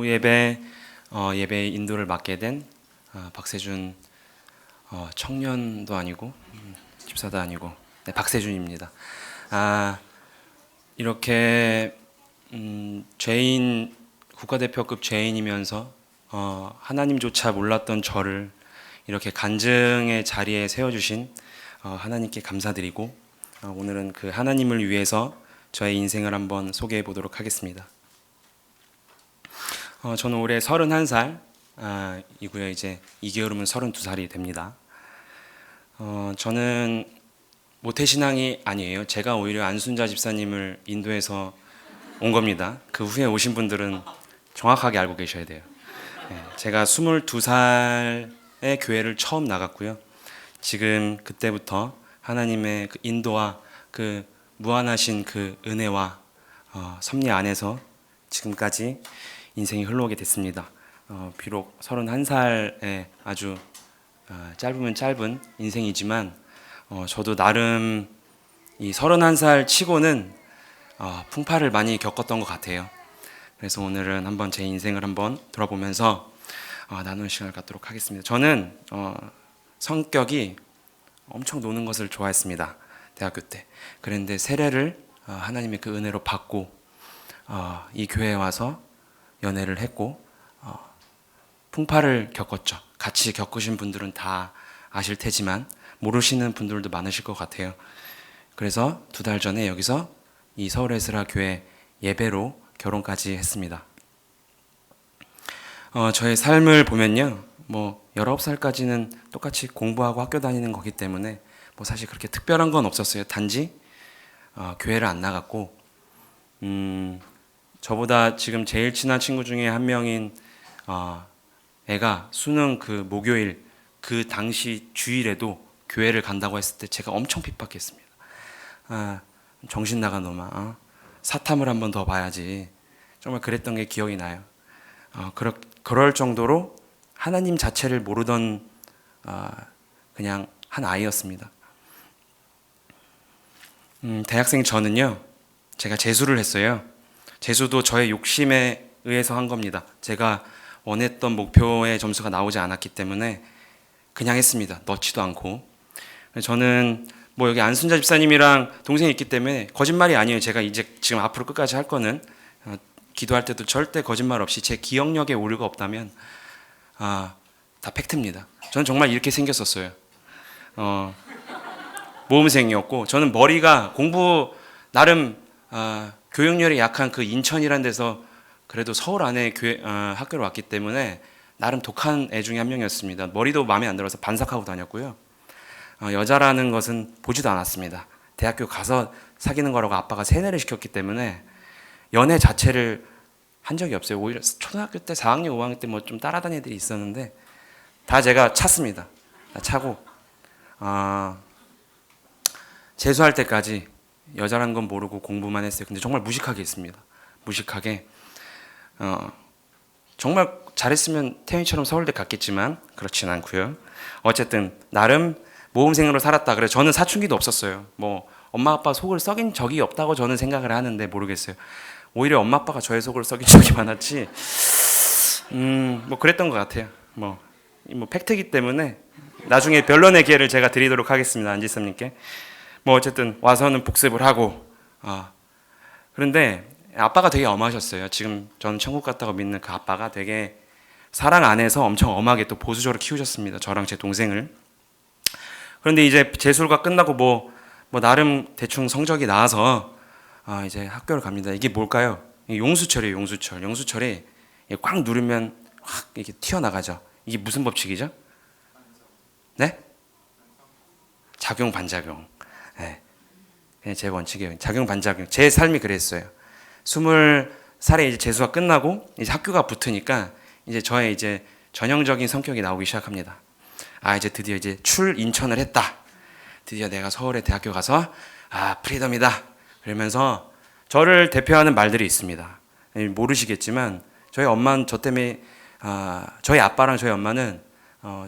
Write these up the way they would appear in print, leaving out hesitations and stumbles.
오후 예배 예배 인도를 맡게 된 박세준 청년도 아니고 집사도 아니고 네, 박세준입니다. 이렇게 죄인 국가대표급 죄인이면서 하나님조차 몰랐던 저를 이렇게 간증의 자리에 세워주신 하나님께 감사드리고 오늘은 그 하나님을 위해서 저의 인생을 한번 소개해 보도록 하겠습니다. 저는 올해 31살 이고요. 이제 2개월 후면 32살이 됩니다. 저는 모태신앙이 아니에요. 제가 오히려 안순자 집사님을 인도해서 온 겁니다. 그 후에 오신 분들은 정확하게 알고 계셔야 돼요. 제가 22살에 교회를 처음 나갔고요. 지금 그때부터 하나님의 그 인도와 그 무한하신 그 은혜와 섭리 안에서 지금까지 인생이 흘러오게 됐습니다. 비록 31살에 아주 짧으면 짧은 인생이지만 저도 나름 이 31살 치고는 풍파를 많이 겪었던 것 같아요. 그래서 오늘은 한번 제 인생을 한번 돌아보면서 나누는 시간을 갖도록 하겠습니다. 저는 성격이 엄청 노는 것을 좋아했습니다. 대학교 때. 그런데 세례를 하나님의 그 은혜로 받고 이 교회에 와서 연애를 했고 풍파를 겪었죠. 같이 겪으신 분들은 다 아실 테지만 모르시는 분들도 많으실 것 같아요. 그래서 2달 전에 여기서 이 서울 에스라 교회 예배로 결혼까지 했습니다. 저의 삶을 보면요, 19살까지는 똑같이 공부하고 학교 다니는 거기 때문에 사실 그렇게 특별한 건 없었어요. 단지 교회를 안 나갔고 저보다 지금 제일 친한 친구 중에 한 명인 애가 수능 그 목요일 그 당시 주일에도 교회를 간다고 했을 때 제가 엄청 핍박했습니다. 정신 나간 놈아, 사탐을 한 번 더 봐야지. 정말 그랬던 게 기억이 나요. 그럴 정도로 하나님 자체를 모르던 그냥 한 아이였습니다. 대학생 저는요, 제가 재수를 했어요. 재수도 저의 욕심에 의해서 한 겁니다. 제가 원했던 목표의 점수가 나오지 않았기 때문에 그냥 했습니다. 넣지도 않고. 저는 여기 안순자 집사님이랑 동생이 있기 때문에 거짓말이 아니에요. 제가 이제 지금 앞으로 끝까지 할 거는 기도할 때도 절대 거짓말 없이 제 기억력에 오류가 없다면 다 팩트입니다. 저는 정말 이렇게 생겼었어요. 모범생이었고 저는 머리가 공부 나름 교육열이 약한 그 인천이라는 데서 그래도 서울 안에 학교를 왔기 때문에 나름 독한 애 중에 한 명이었습니다. 머리도 마음에 안 들어서 반삭하고 다녔고요. 여자라는 것은 보지도 않았습니다. 대학교 가서 사귀는 거라고 아빠가 세뇌를 시켰기 때문에 연애 자체를 한 적이 없어요. 오히려 초등학교 때 4학년, 5학년 때 좀 따라다니는 애들이 있었는데 다 제가 찼습니다. 다 차고 재수할 때까지 여자라는 건 모르고 공부만 했어요. 근데 정말 무식하게 했습니다. 무식하게 정말 잘했으면 태연이처럼 서울대 갔겠지만 그렇진 않고요. 어쨌든 나름 모범생으로 살았다. 그래서 저는 사춘기도 없었어요. 엄마 아빠 속을 썩인 적이 없다고 저는 생각을 하는데 모르겠어요. 오히려 엄마 아빠가 저의 속을 썩인 적이 많았지. 그랬던 것 같아요. 팩트이기 때문에 나중에 변론의 기회를 제가 드리도록 하겠습니다. 안 지사님께. 어쨌든 와서는 복습을 하고 그런데 아빠가 되게 엄하셨어요. 지금 저는 천국 갔다고 믿는 그 아빠가 되게 사랑 안에서 엄청 엄하게 또 보수적으로 키우셨습니다. 저랑 제 동생을. 그런데 이제 재수가 끝나고 나름 대충 성적이 나와서 이제 학교를 갑니다. 이게 뭘까요? 용수철이에요. 용수철. 용수철이 꽉 누르면 확 이렇게 튀어나가죠. 이게 무슨 법칙이죠? 네? 작용 반작용. 네. 그냥 제 원칙이에요. 작용 반작용. 제 삶이 그랬어요. 20살에 이제 재수가 끝나고 이제 학교가 붙으니까 이제 저의 이제 전형적인 성격이 나오기 시작합니다. 이제 드디어 이제 출인천을 했다. 드디어 내가 서울에 대학교 가서 프리덤이다. 그러면서 저를 대표하는 말들이 있습니다. 모르시겠지만 저희 엄마는 저 때문에 저희 아빠랑 저희 엄마는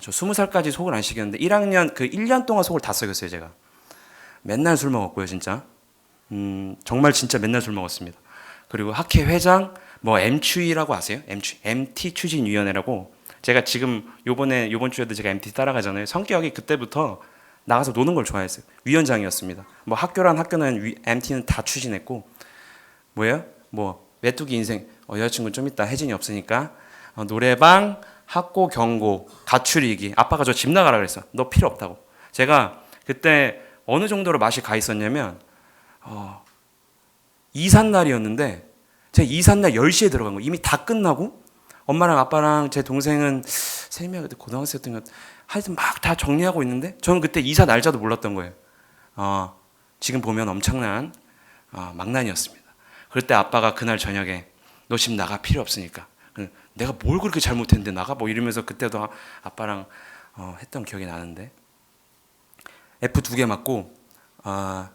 저 20살까지 속을 안 썩였는데 1학년 그 1년 동안 속을 다 썩였어요. 제가 맨날 술 먹었고요. 진짜 정말 진짜 맨날 술 먹었습니다. 그리고 학회 회장 뭐 M추위라고 아세요? MT 추진위원회라고. 제가 지금 요번 주에도 제가 MT 따라가잖아요. 성격이 그때부터 나가서 노는 걸 좋아했어요. 위원장이었습니다. 뭐 학교는 MT는 다 추진했고 뭐예요? 뭐 메뚜기 인생 여자친구 좀 있다 혜진이 없으니까 노래방, 학고 경고, 가출이기. 아빠가 저 집 나가라 그랬어. 너 필요 없다고. 제가 그때 어느 정도로 맛이 가 있었냐면 이삿날이었는데 제가 이삿날 10시에 들어간 거 이미 다 끝나고 엄마랑 아빠랑 제 동생은 3명 그때 고등학생였던 것 하여튼 막 다 정리하고 있는데 저는 그때 이사 날짜도 몰랐던 거예요. 지금 보면 엄청난 망난이었습니다. 그럴 때 아빠가 그날 저녁에 너 집 나가 필요 없으니까 내가 뭘 그렇게 잘못했는데 나가 뭐 이러면서 그때도 아빠랑 했던 기억이 나는데 F 2개 맞고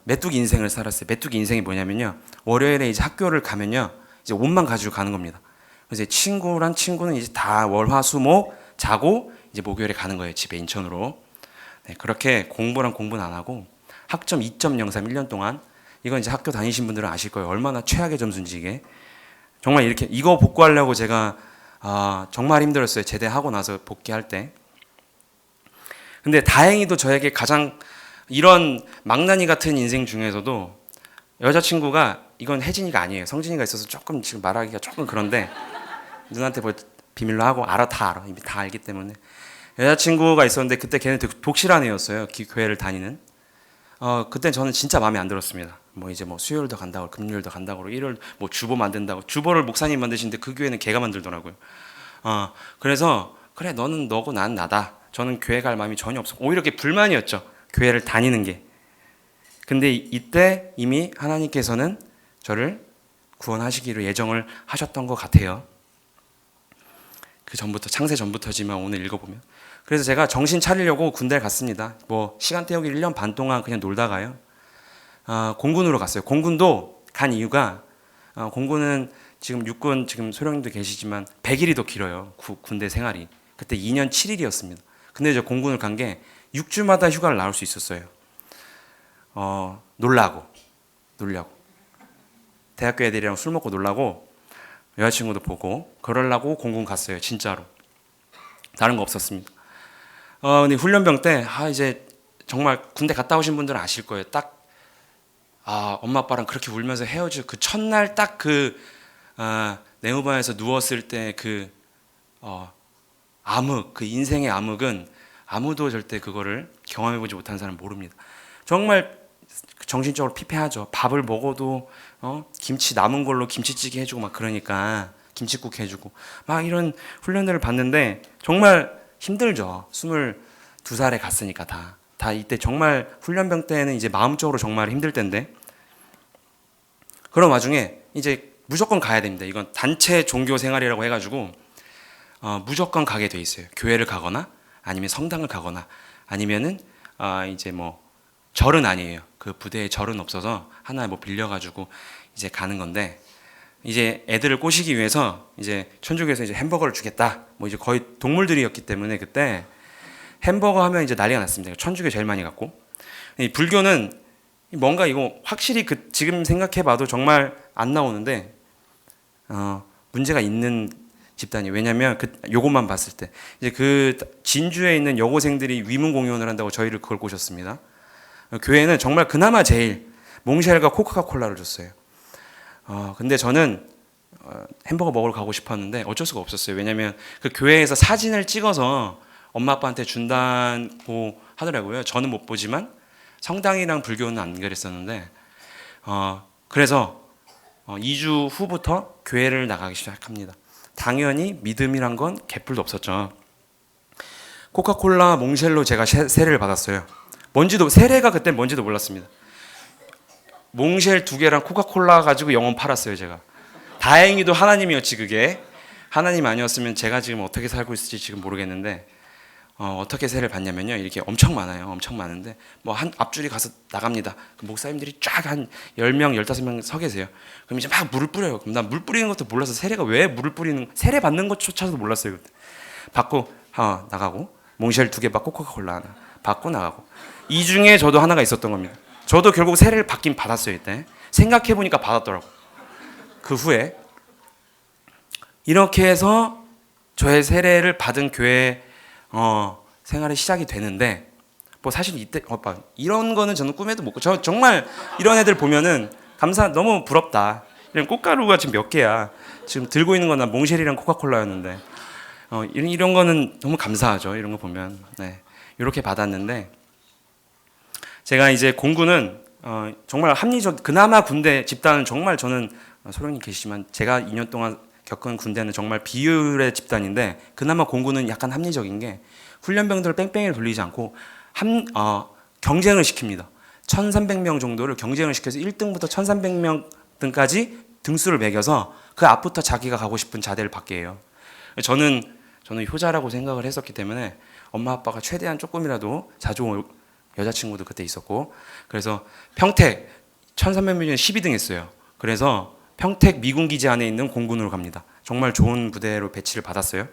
메뚜기 인생을 살았어요. 메뚜기 인생이 뭐냐면요. 월요일에 이제 학교를 가면요. 이제 옷만 가지고 가는 겁니다. 그래서 친구는 이제 다 월화수목 자고 이제 목요일에 가는 거예요. 집에 인천으로. 네, 그렇게 공부는 안 하고 학점 2.03 1년 동안 이건 이제 학교 다니신 분들은 아실 거예요. 얼마나 최악의 점수인지 이게. 정말 이렇게 이거 복구하려고 제가 정말 힘들었어요. 제대하고 나서 복귀할 때. 근데 다행히도 저에게 가장 이런 망나니 같은 인생 중에서도 여자친구가 이건 혜진이가 아니에요. 성진이가 있어서 조금 지금 말하기가 조금 그런데 누나한테 뭐 비밀로 하고 다 알아. 이미 다 알기 때문에 여자친구가 있었는데 그때 걔는 되게 독실한 애였어요. 교회를 다니는. 그때 저는 진짜 마음에 안 들었습니다. 뭐 이제 뭐 수요일도 간다고 금요일도 간다고 일요일 뭐 주보 만든다고 주보를 목사님 만드시는데 그 교회는 걔가 만들더라고요. 그래서 그래 너는 너고 난 나다. 저는 교회 갈 마음이 전혀 없었고 오히려 이렇게 불만이었죠. 교회를 다니는 게. 근데 이때 이미 하나님께서는 저를 구원하시기로 예정을 하셨던 것 같아요. 그 전부터 창세 전부터지만 오늘 읽어보면 그래서 제가 정신 차리려고 군대를 갔습니다. 뭐 시간 때우기 1년 반 동안 그냥 놀다가요. 공군으로 갔어요. 공군도 간 이유가 공군은 지금 육군 지금 소령님도 계시지만 100일이 더 길어요. 군대 생활이. 그때 2년 7일이었습니다. 근데 저 공군을 간 게 6주마다 휴가를 나올 수 있었어요. 놀라고. 대학교 애들이랑 술 먹고 놀라고 여자친구도 보고 그러려고 공군 갔어요. 진짜로. 다른 거 없었습니다. 근데 훈련병 때 이제 정말 군대 갔다 오신 분들은 아실 거예요. 딱 엄마 아빠랑 그렇게 울면서 헤어질 그 첫날 딱 그 네모반에서 누웠을 때 그 암흑, 그 인생의 암흑은 아무도 절대 그거를 경험해보지 못한 사람은 모릅니다. 정말 정신적으로 피폐하죠. 밥을 먹어도 김치 남은 걸로 김치찌개 해주고 막 그러니까 김치국 해주고 막 이런 훈련들을 봤는데 정말 힘들죠. 22살에 갔으니까 다 이때 정말 훈련병 때는 이제 마음적으로 정말 힘들 때인데 그런 와중에 이제 무조건 가야 됩니다. 이건 단체 종교 생활이라고 해가지고 무조건 가게 돼 있어요. 교회를 가거나 아니면 성당을 가거나 아니면은 이제 뭐 절은 아니에요. 그 부대에 절은 없어서 하나 뭐 빌려가지고 이제 가는 건데 이제 애들을 꼬시기 위해서 이제 천주교에서 이제 햄버거를 주겠다. 뭐 이제 거의 동물들이었기 때문에 그때 햄버거 하면 이제 난리가 났습니다. 천주교 제일 많이 갔고 이 불교는 뭔가 이거 확실히 지금 생각해봐도 정말 안 나오는데 문제가 있는 집단이에요. 왜냐하면 요것만 봤을 때 이제 그 진주에 있는 여고생들이 위문 공연을 한다고 저희를 그걸 꼬셨습니다. 교회는 정말 그나마 제일 몽쉘과 코카콜라를 줬어요. 근데 저는 햄버거 먹으러 가고 싶었는데 어쩔 수가 없었어요. 왜냐하면 그 교회에서 사진을 찍어서 엄마 아빠한테 준다고 하더라고요. 저는 못 보지만 성당이랑 불교는 안 그랬었는데 그래서 2주 후부터 교회를 나가기 시작합니다. 당연히 믿음이란 건 개뿔도 없었죠. 코카콜라 몽쉘로 제가 세례를 받았어요. 세례가 그때 뭔지도 몰랐습니다. 몽쉘 2개랑 코카콜라 가지고 영혼 팔았어요. 제가 다행히도 하나님이었지. 그게 하나님 아니었으면 제가 지금 어떻게 살고 있을지 지금 모르겠는데 어떻게 세례를 받냐면요. 이렇게 엄청 많아요. 엄청 많은데 뭐 한 앞줄이 가서 나갑니다. 그 목사님들이 쫙 한 10명, 15명 서 계세요. 그럼 이제 막 물을 뿌려요. 그럼 난 물 뿌리는 것도 몰라서 세례가 왜 물을 뿌리는 세례 받는 것조차도 몰랐어요. 그때. 받고 나가고 몽쉘 2개 받고 코카콜라 하나 받고 나가고 이 중에 저도 하나가 있었던 겁니다. 저도 결국 세례를 받긴 받았어요. 이때 생각해보니까 받았더라고. 그 후에 이렇게 해서 저의 세례를 받은 교회 생활이 시작이 되는데, 뭐 사실 이때 이런 거는 저는 꿈에도 못 꿔. 저 정말 이런 애들 보면은 너무 부럽다. 이런 꽃가루가 지금 몇 개야. 지금 들고 있는 건 난 몽쉘이랑 코카콜라였는데 이런 거는 너무 감사하죠. 이런 거 보면. 네. 이렇게 받았는데, 제가 이제 공군은 정말 합리적, 그나마 군대 집단은 정말, 저는 소령님 계시지만 제가 2년 동안 겪은 군대는 정말 비율의 집단인데, 그나마 공군은 약간 합리적인 게 훈련병들을 뺑뺑이를 돌리지 않고 경쟁을 시킵니다. 1,300명 정도를 경쟁을 시켜서 1등부터 1,300명 등까지 등수를 매겨서 그 앞부터 자기가 가고 싶은 자대를 받게 해요. 저는 효자라고 생각을 했었기 때문에 엄마 아빠가 최대한 조금이라도 자주 올 여자친구도 그때 있었고, 그래서 평택 1,300명 중에 12등 했어요. 그래서 평택 미군 기지 안에 있는 공군으로 갑니다. 정말 좋은 부대로 배치를 받았어요.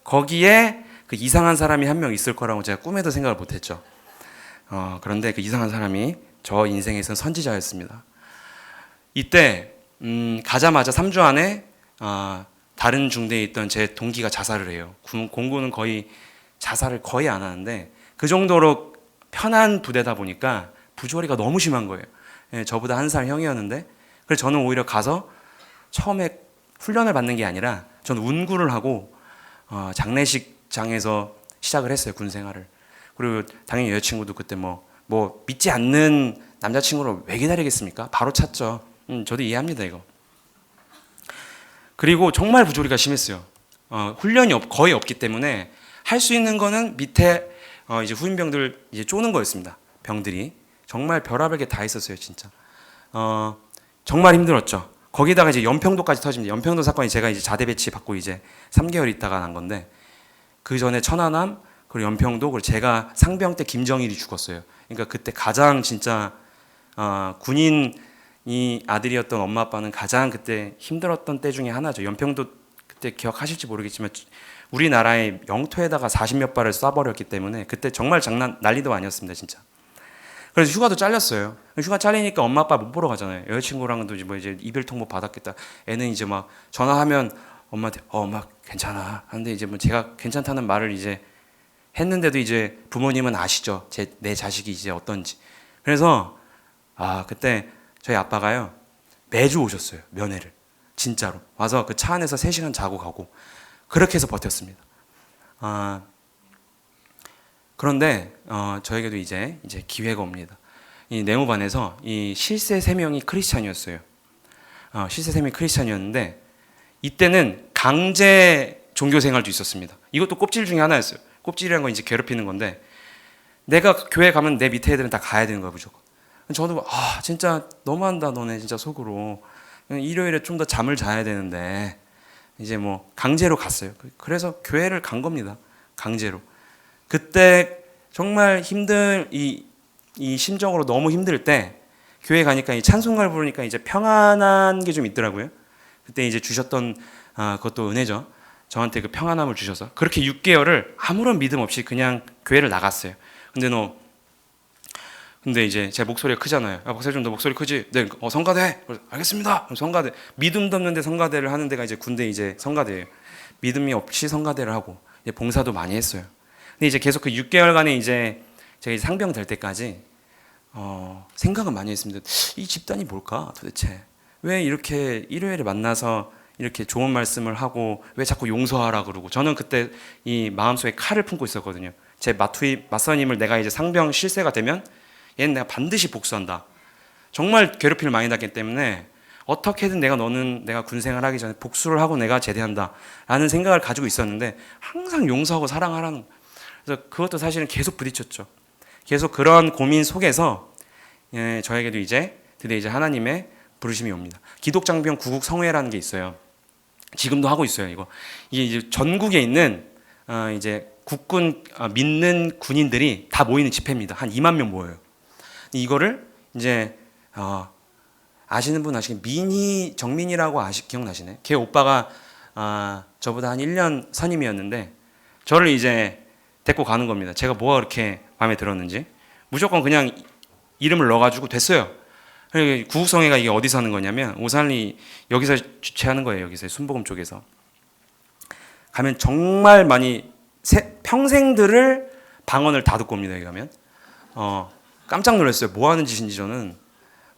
거기에 그 이상한 사람이 한 명 있을 거라고 제가 꿈에도 생각을 못했죠. 그런데 그 이상한 사람이 저 인생에선 선지자였습니다. 이때 가자마자 3주 안에 다른 중대에 있던 제 동기가 자살을 해요. 공군은 거의 자살을 거의 안 하는데, 그 정도로 편한 부대다 보니까 부조리가 너무 심한 거예요. 예, 저보다 한 살 형이었는데, 그래서 저는 오히려 가서 처음에 훈련을 받는 게 아니라 저는 운구를 하고 장례식장에서 시작을 했어요, 군 생활을. 그리고 당연히 여자친구도 그때 뭐 믿지 않는 남자친구를 왜 기다리겠습니까? 바로 찾죠. 저도 이해합니다, 이거. 그리고 정말 부조리가 심했어요. 훈련이 거의 없기 때문에 할 수 있는 거는 밑에 이제 후임병들 이제 쪼는 거였습니다. 병들이 정말 별의별 게 다 있었어요, 진짜. 정말 힘들었죠. 거기다가 이제 연평도까지 터집니다. 연평도 사건이 제가 이제 자대 배치 받고 이제 3개월 있다가 난 건데, 그 전에 천안함, 그리고 연평도, 그리고 제가 상병 때 김정일이 죽었어요. 그러니까 그때 가장 진짜 군인이 아들이었던 엄마 아빠는 가장 그때 힘들었던 때 중에 하나죠. 연평도 그때 기억하실지 모르겠지만 우리나라의 영토에다가 40몇 발을 쏴버렸기 때문에 그때 정말 난리도 아니었습니다, 진짜. 그래서 휴가도 잘렸어요. 휴가 잘리니까 엄마 아빠 못 보러 가잖아요. 여자친구랑도 이제 이별 통보 받았겠다. 애는 이제 막 전화하면 엄마한테 엄마 괜찮아 하는데, 이제 뭐 제가 괜찮다는 말을 이제 했는데도 이제 부모님은 아시죠, 내 자식이 이제 어떤지. 그래서 그때 저희 아빠가요 매주 오셨어요, 면회를. 진짜로 와서 그 차 안에서 3시간 자고 가고 그렇게 해서 버텼습니다. 그런데 저에게도 이제 기회가 옵니다. 이 네모반에서 이 실세 3명이 크리스찬이었어요. 실세 3명이 크리스찬이었는데, 이때는 강제 종교 생활도 있었습니다. 이것도 껍질 중에 하나였어요. 껍질이라는 건 이제 괴롭히는 건데, 내가 교회 가면 내 밑에 애들은 다 가야 되는 거야, 무조건. 저도 진짜 너무한다 너네 진짜 속으로. 일요일에 좀 더 잠을 자야 되는데 이제 뭐 강제로 갔어요. 그래서 교회를 간 겁니다, 강제로. 그때 정말 이 심적으로 너무 힘들 때 교회 가니까 이 찬송가를 부르니까 이제 평안한 게 좀 있더라고요. 그때 이제 주셨던 그것도 은혜죠. 저한테 그 평안함을 주셔서 그렇게 6개월을 아무런 믿음 없이 그냥 교회를 나갔어요. 근데 이제 제 목소리가 크잖아요. 목사님 너 목소리 크지? 네, 성가대. 알겠습니다. 성가대. 믿음도 없는데 성가대를 하는 데가 이제 군대 이제 성가대예요. 믿음이 없이 성가대를 하고 이제 봉사도 많이 했어요. 근데 이제 계속 그 6개월간에 이제 제가 이제 상병 될 때까지 생각은 많이 했습니다. 이 집단이 뭘까 도대체? 왜 이렇게 일요일에 만나서 이렇게 좋은 말씀을 하고 왜 자꾸 용서하라 그러고. 저는 그때 이 마음속에 칼을 품고 있었거든요. 제 맞선임을 내가 이제 상병 실세가 되면 얘는 내가 반드시 복수한다. 정말 괴롭힘을 많이 당했기 때문에 어떻게든 내가 군생활 하기 전에 복수를 하고 내가 제대한다 라는 생각을 가지고 있었는데, 항상 용서하고 사랑하라는. 그래서 그것도 사실은 계속 부딪혔죠. 계속 그런 고민 속에서 저에게도 이제 드디어 이제 하나님의 부르심이 옵니다. 기독장병 구국 성회라는 게 있어요. 지금도 하고 있어요. 이게 이제 전국에 있는 이제 국군 믿는 군인들이 다 모이는 집회입니다. 한 2만 명 모여요. 이거를 이제 아시는 분 아시겠, 정민이라고 기억나시네? 걔 오빠가 저보다 한 1년 선임이었는데 저를 이제 데리고 가는 겁니다. 제가 뭐가 그렇게 마음에 들었는지 무조건 그냥 이름을 넣어가지고 됐어요. 구국성회가 이게 어디서 하는 거냐면 오산리 여기서 주최하는 거예요. 여기서 순복음 쪽에서. 가면 정말 많이 평생들을 방언을 다 듣고 옵니다. 여기 가면 깜짝 놀랐어요. 뭐 하는 짓인지 저는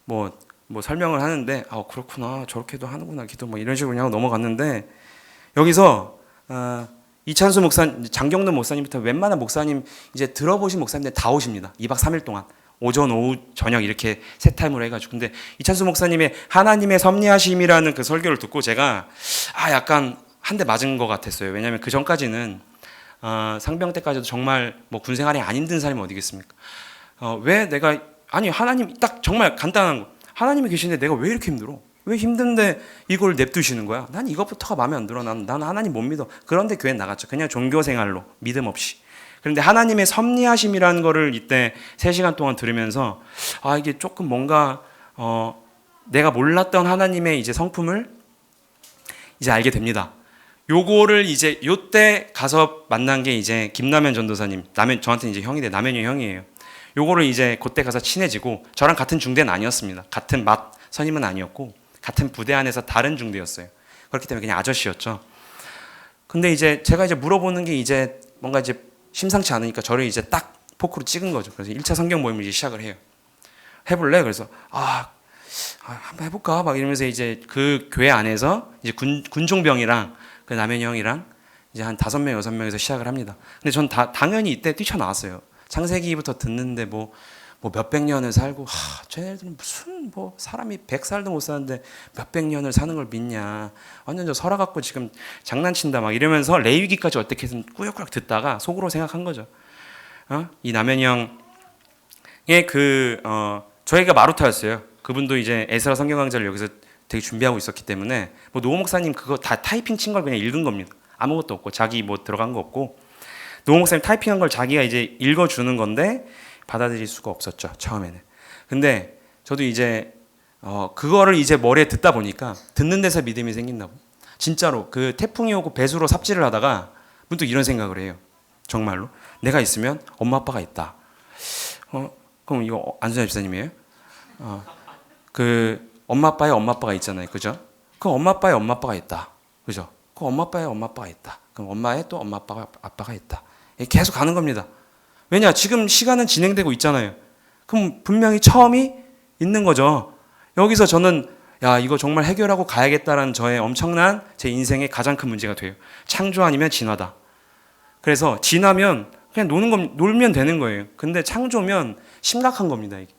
뭐 설명을 하는데 그렇구나 저렇게도 하는구나 기도 뭐 이런 식으로 그냥 넘어갔는데 여기서 이찬수 목사, 장경돈 목사님부터 웬만한 목사님 이제 들어보신 목사님들 다 오십니다. 2박 3일 동안 오전, 오후, 저녁 이렇게 세 타임으로 해가지고. 근데 이찬수 목사님의 하나님의 섭리하심이라는 그 설교를 듣고 제가 약간 한 대 맞은 것 같았어요. 왜냐하면 그 전까지는 상병 때까지도 정말 뭐 군생활이 안 힘든 사람이 어디겠습니까? 왜 내가 하나님 딱 정말 간단한 거 하나님이 계신데 내가 왜 이렇게 힘들어? 왜 힘든데 이걸 냅두시는 거야? 난 이것부터가 마음에 안 들어. 난 하나님 못 믿어. 그런데 교회 나갔죠. 그냥 종교 생활로 믿음 없이. 그런데 하나님의 섭리하심이라는 거를 이때 3시간 동안 들으면서 이게 조금 뭔가 내가 몰랐던 하나님의 이제 성품을 이제 알게 됩니다. 요거를 이제 요때 가서 만난 게 이제 김남현 전도사님, 저한테 이제 형인데 남현이 형이에요. 요거를 이제 그때 가서 친해지고 저랑 같은 중대는 아니었습니다. 같은 선임은 아니었고 같은 부대 안에서 다른 중대였어요. 그렇기 때문에 그냥 아저씨였죠. 근데 이제 제가 이제 물어보는 게 이제 뭔가 이제 심상치 않으니까 저를 이제 딱 포크로 찍은 거죠. 그래서 1차 성경 모임을 이제 시작을 해요. 해볼래? 그래서 한번 해볼까? 막 이러면서 이제 그 교회 안에서 이제 군종병이랑 그 남현이 형이랑 이제 한 5명, 6명에서 시작을 합니다. 근데 전 당연히 이때 뛰쳐나왔어요. 창세기부터 듣는데 뭐 몇백 년을 살고 쟤네들은 무슨 뭐 사람이 100살도 못 사는데 몇백 년을 사는 걸 믿냐. 완전 저 설화갖고 지금 장난친다 막 이러면서 레위기까지 어떻게든 꾸역꾸역 듣다가 속으로 생각한 거죠. 이 남현이 형의 저희가 마루타였어요. 그분도 이제 에스라 성경 강좌를 여기서 되게 준비하고 있었기 때문에 뭐 노호 목사님 그거 다 타이핑 친 걸 그냥 읽은 겁니다. 아무것도 없고 자기 뭐 들어간 거 없고 노호 목사님 타이핑한 걸 자기가 이제 읽어주는 건데 받아들일 수가 없었죠 처음에는. 근데 저도 이제 그거를 이제 머리에 듣다 보니까 듣는 데서 믿음이 생긴다고. 진짜로 그 태풍이 오고 배수로 삽질을 하다가 문득 이런 생각을 해요. 정말로 내가 있으면 엄마 아빠가 있다. 그럼 이거 안순자 집사님이에요? 그 엄마 아빠의 엄마 아빠가 있잖아요, 그죠? 그 엄마 아빠의 엄마 아빠가 있다, 그죠? 그 엄마 아빠의 엄마 아빠가 있다. 그럼 엄마의 또 엄마 아빠가 있다. 계속 가는 겁니다. 왜냐? 지금 시간은 진행되고 있잖아요. 그럼 분명히 처음이 있는 거죠. 여기서 저는 이거 정말 해결하고 가야겠다라는 저의 엄청난 제 인생의 가장 큰 문제가 돼요. 창조 아니면 진화다. 그래서 진화면 그냥 놀면 되는 거예요. 근데 창조면 심각한 겁니다. 이게.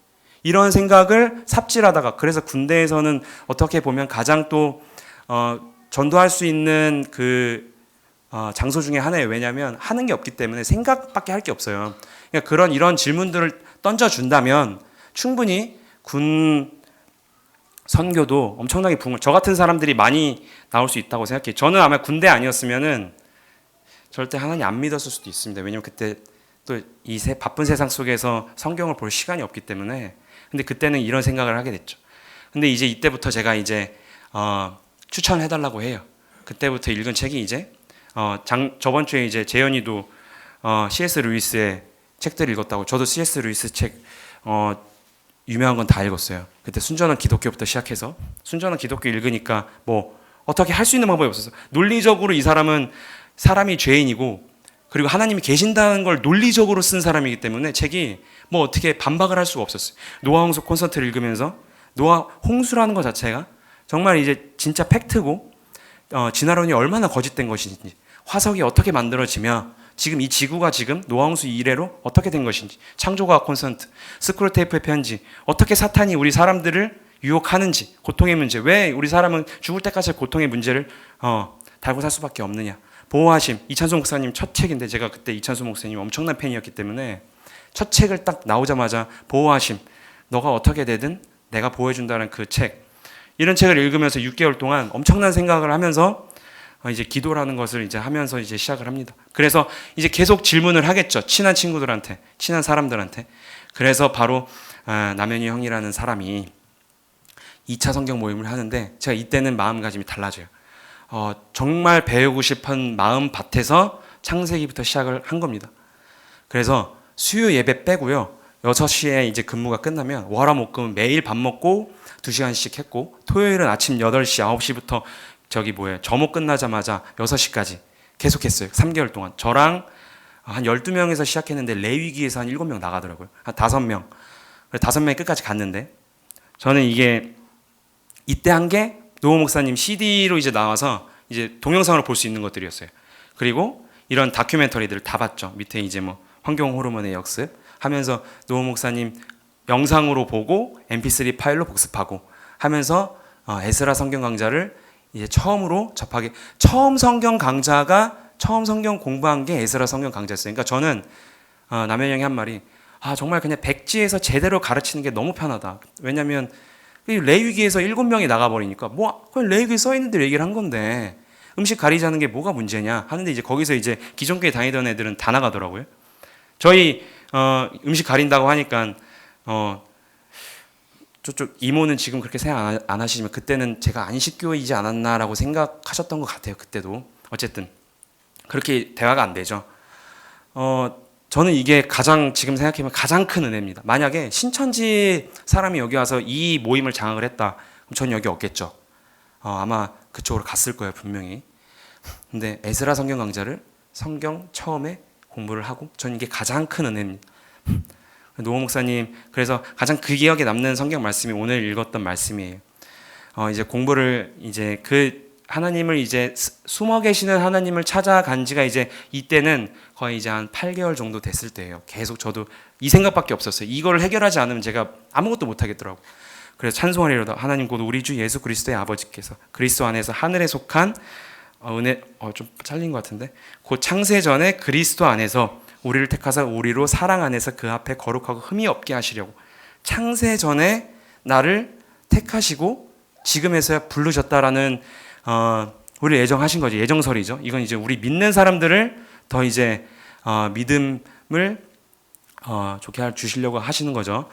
이런 생각을 삽질하다가 그래서 군대에서는 어떻게 보면 가장 또 전도할 수 있는 그 장소 중에 하나예요. 왜냐하면 하는 게 없기 때문에 생각밖에 할 게 없어요. 그러니까 이런 질문들을 던져준다면 충분히 군 선교도 엄청나게 저 같은 사람들이 많이 나올 수 있다고 생각해요. 저는 아마 군대 아니었으면은 절대 하나님 안 믿었을 수도 있습니다. 왜냐면 그때 또 이 바쁜 세상 속에서 성경을 볼 시간이 없기 때문에. 근데 그때는 이런 생각을 하게 됐죠. 근데 이제 이때부터 제가 이제 추천해달라고 해요. 그때부터 읽은 책이 이제 저번 주에 이제 재현이도 C.S. 루이스의 책들 읽었다고. 저도 C.S. 루이스 책 유명한 건 다 읽었어요. 그때 순전한 기독교부터 시작해서 순전한 기독교 읽으니까 뭐 어떻게 할 수 있는 방법이 없었어. 논리적으로 이 사람이 죄인이고 그리고 하나님이 계신다는 걸 논리적으로 쓴 사람이기 때문에 책이 뭐 어떻게 반박을 할 수가 없었어요. 노아 홍수 콘서트를 읽으면서 노아 홍수라는 것 자체가 정말 이제 진짜 팩트고 진화론이 얼마나 거짓된 것인지, 화석이 어떻게 만들어지며 지금 이 지구가 지금 노아 홍수 이래로 어떻게 된 것인지, 창조과학 콘서트, 스크롤테이프의 편지, 어떻게 사탄이 우리 사람들을 유혹하는지, 고통의 문제, 왜 우리 사람은 죽을 때까지 고통의 문제를 달고 살 수밖에 없느냐. 보호하심, 이찬수 목사님 첫 책인데 제가 그때 이찬수 목사님 엄청난 팬이었기 때문에 첫 책을 딱 나오자마자 보호하심, 너가 어떻게 되든 내가 보호해준다는 그 책, 이런 책을 읽으면서 6개월 동안 엄청난 생각을 하면서 이제 기도라는 것을 이제 하면서 이제 시작을 합니다. 그래서 이제 계속 질문을 하겠죠. 친한 친구들한테, 친한 사람들한테. 그래서 바로 남현이 형이라는 사람이 2차 성경 모임을 하는데 제가 이때는 마음가짐이 달라져요. 정말 배우고 싶은 마음 밭에서 창세기부터 시작을 한 겁니다. 그래서 수요 예배 빼고요. 6시에 이제 근무가 끝나면 월화목금 매일 밥 먹고 2시간씩 했고 토요일은 아침 8시, 9시부터 점호 끝나자마자 6시까지 계속했어요. 3개월 동안. 저랑 한 12명에서 시작했는데 레위기에서 한 7명 나가더라고요. 한 5명. 5명이 끝까지 갔는데 저는 이게 이때 한 게 노호 목사님 CD로 이제 나와서 이제 동영상으로 볼 수 있는 것들이었어요. 그리고 이런 다큐멘터리들을 다 봤죠. 밑에 이제 뭐 환경 호르몬의 역습 하면서 노호 목사님 영상으로 보고 MP3 파일로 복습하고 하면서 에스라 성경 강좌를 이제 처음으로 접하게 처음 성경 공부한 게 에스라 성경 강좌였어요. 그러니까 저는 남현 형이 한 말이 정말 그냥 백지에서 제대로 가르치는 게 너무 편하다. 왜냐면 레위기에서 7명이 나가버리니까 그냥 레위기에 써 있는 대로 얘기를 한 건데 음식 가리자는 게 뭐가 문제냐 하는데 이제 거기서 이제 기존 교회 다니던 애들은 다 나가더라고요. 저희 음식 가린다고 하니까 저쪽 이모는 지금 그렇게 생각 안 하시지만 그때는 제가 안식교이지 않았나라고 생각하셨던 것 같아요. 그때도 어쨌든 그렇게 대화가 안 되죠. 저는 이게 지금 생각해보면 가장 큰 은혜입니다. 만약에 신천지 사람이 여기 와서 이 모임을 장악을 했다, 그럼 전 여기 없겠죠. 아마 그쪽으로 갔을 거예요, 분명히. 근데 에스라 성경 강좌를 성경 처음에 공부를 하고, 전 이게 가장 큰 은혜입니다. 노호 목사님, 그래서 가장 그 기억에 남는 성경 말씀이 오늘 읽었던 말씀이에요. 이제 공부를 이제 하나님을 이제 숨어 계시는 하나님을 찾아간 지가 이제 이때는 거의 이제 한 8개월 정도 됐을 때예요. 계속 저도 이 생각밖에 없었어요. 이걸 해결하지 않으면 제가 아무것도 못 하겠더라고요. 그래서 찬송을 이러다 하나님 곧 우리 주 예수 그리스도의 아버지께서 그리스도 안에서 하늘에 속한 은혜 좀 잘린 것 같은데 곧 창세 전에 그리스도 안에서 우리를 택하사 우리로 사랑 안에서 그 앞에 거룩하고 흠이 없게 하시려고 창세 전에 나를 택하시고 지금에서야 부르셨다라는 우리를 예정하신 거죠. 예정설이죠. 이건 이제 우리 믿는 사람들을 더 이제 믿음을 좋게 주시려고 하시는 거죠.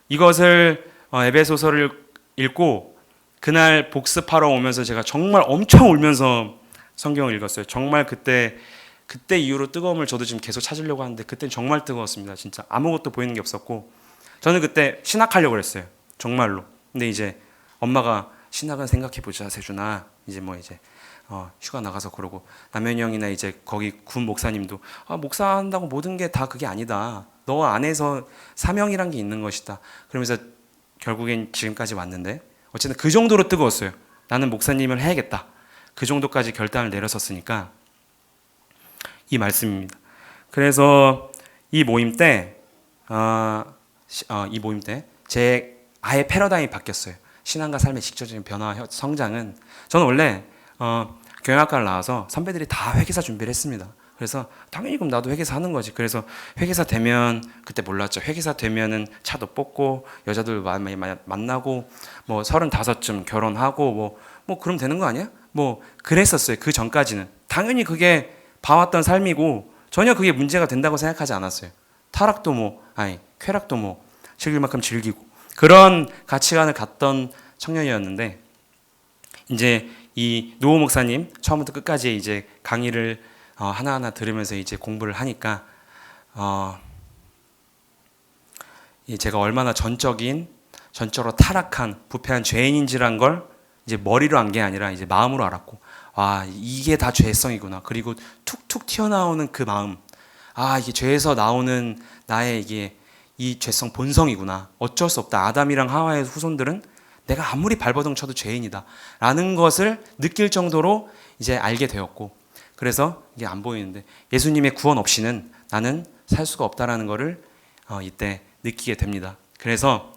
이것을 에베소서를 읽고 그날 복습하러 오면서 제가 정말 엄청 울면서 성경을 읽었어요. 정말 그때 이후로 뜨거움을 저도 지금 계속 찾으려고 하는데 그때는 정말 뜨거웠습니다. 진짜 아무것도 보이는 게 없었고 저는 그때 신학하려고 그랬어요. 정말로. 근데 이제 엄마가 신학은 생각해보자 세준아. 이제 휴가 나가서 그러고 남현이 형이나 이제 거기 군 목사님도 목사한다고 모든 게 다 그게 아니다. 너 안에서 사명이란 게 있는 것이다. 그러면서 결국엔 지금까지 왔는데 어쨌든 그 정도로 뜨거웠어요. 나는 목사님을 해야겠다. 그 정도까지 결단을 내렸었으니까 이 말씀입니다. 그래서 이 모임 때 제 아예 패러다임이 바뀌었어요. 신앙과 삶의 직접적인 변화, 성장은 저는 원래 경영학과를 나와서 선배들이 다 회계사 준비를 했습니다. 그래서 당연히 그럼 나도 회계사 하는 거지. 그래서 회계사 되면 그때 몰랐죠. 회계사 되면은 차도 뽑고 여자들 많이 만나고 35쯤 결혼하고 그럼 되는 거 아니야? 그랬었어요. 그 전까지는 당연히 그게 봐왔던 삶이고 전혀 그게 문제가 된다고 생각하지 않았어요. 타락도 쾌락도 즐길 만큼 즐기고 그런 가치관을 갖던 청년이었는데 이제 이 노호 목사님 처음부터 끝까지 이제 강의를 하나하나 들으면서 이제 공부를 하니까 제가 얼마나 전적으로 타락한 부패한 죄인인지란 걸 이제 머리로 안 게 아니라 이제 마음으로 알았고 이게 다 죄성이구나. 그리고 툭툭 튀어나오는 그 마음 이게 죄에서 나오는 나의 이게 이 죄성 본성이구나. 어쩔 수 없다. 아담이랑 하와의 후손들은 내가 아무리 발버둥 쳐도 죄인이다 라는 것을 느낄 정도로 이제 알게 되었고 그래서 이게 안 보이는데 예수님의 구원 없이는 나는 살 수가 없다라는 것을 이때 느끼게 됩니다. 그래서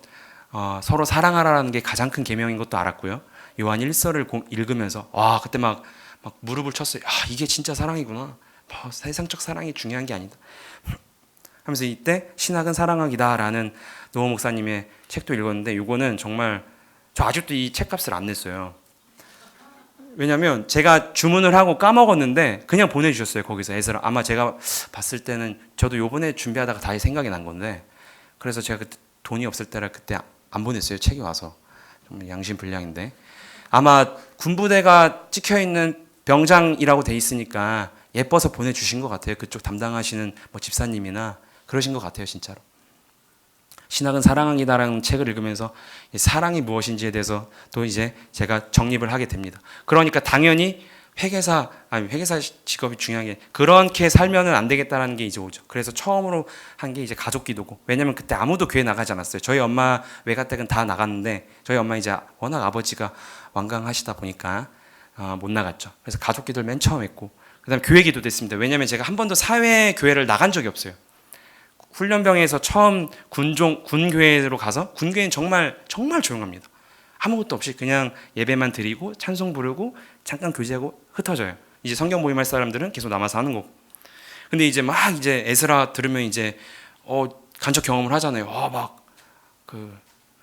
서로 사랑하라는 게 가장 큰 계명인 것도 알았고요. 요한 1서를 읽으면서 그때 막 무릎을 쳤어요. 이게 진짜 사랑이구나. 세상적 사랑이 중요한 게 아니다 하면서 이때 신학은 사랑하기다라는 노호 목사님의 책도 읽었는데 이거는 정말 저 아직도 이 책값을 안 냈어요. 왜냐면 제가 주문을 하고 까먹었는데 그냥 보내주셨어요. 거기서 에스라. 아마 제가 봤을 때는 저도 요번에 준비하다가 다시 생각이 난 건데 그래서 제가 그때 돈이 없을 때라 그때 안 보냈어요. 책이 와서. 좀 양심불량인데 아마 군부대가 찍혀있는 병장이라고 돼 있으니까 예뻐서 보내주신 것 같아요. 그쪽 담당하시는 집사님이나 그러신 것 같아요. 진짜로. 신학은 사랑이다라는 책을 읽으면서 사랑이 무엇인지에 대해서 또 이제 제가 정립을 하게 됩니다. 그러니까 당연히 회계사 아니 회계사 직업이 중요한 게 그렇게 살면은 안 되겠다라는 게 이제 오죠. 그래서 처음으로 한 게 이제 가족 기도고 왜냐면 그때 아무도 교회 나가지 않았어요. 저희 엄마 외가댁은 다 나갔는데 저희 엄마 이제 워낙 아버지가 완강하시다 보니까 못 나갔죠. 그래서 가족 기도를 맨 처음 했고 그다음 교회 기도도 했습니다. 왜냐면 제가 한 번도 사회 교회를 나간 적이 없어요. 훈련병에서 처음 군 교회로 가서 군 교회는 정말 조용합니다. 아무것도 없이 그냥 예배만 드리고 찬송 부르고 잠깐 교제하고 흩어져요. 이제 성경 모임할 사람들은 계속 남아서 하는 거고. 근데 이제 막 이제 에스라 들으면 이제 간접 경험을 하잖아요.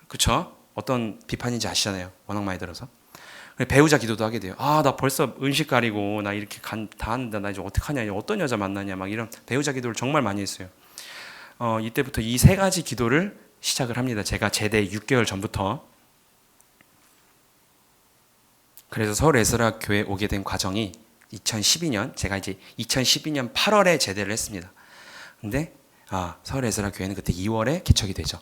그쵸? 어떤 비판인지 아시잖아요. 워낙 많이 들어서. 배우자 기도도 하게 돼요. 나 벌써 음식 가리고 나 이렇게 다 하는데 나 이제 어떡하냐, 어떤 여자 만나냐 막 이런 배우자 기도를 정말 많이 했어요. 이때부터 이 세 가지 기도를 시작을 합니다. 제가 제대 6개월 전부터. 그래서 서울 에스라 교회 오게 된 과정이 2012년 제가 이제 2012년 8월에 제대를 했습니다. 근데 서울 에스라 교회는 그때 2월에 개척이 되죠.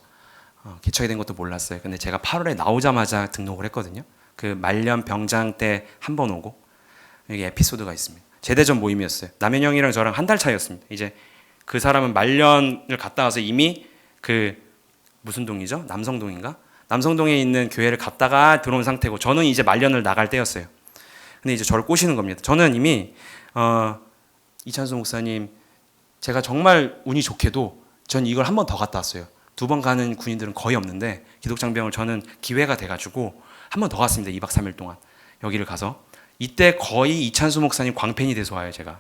개척이 된 것도 몰랐어요. 근데 제가 8월에 나오자마자 등록을 했거든요. 그 말년 병장 때 한 번 오고 여기 에피소드가 있습니다. 제대전 모임이었어요. 남현 형이랑 저랑 한 달 차이였습니다. 이제 그 사람은 말년을 갔다 와서 이미 그 무슨 동이죠? 남성동인가? 남성동에 있는 교회를 갔다가 들어온 상태고 저는 이제 말년을 나갈 때였어요. 근데 이제 저를 꼬시는 겁니다. 저는 이미 이찬수 목사님 제가 정말 운이 좋게도 전 이걸 한 번 더 갔다 왔어요. 2번 가는 군인들은 거의 없는데 기독장병을 저는 기회가 돼가지고 한 번 더 갔습니다. 2박 3일 동안 여기를 가서 이때 거의 이찬수 목사님 광팬이 돼서 와요. 제가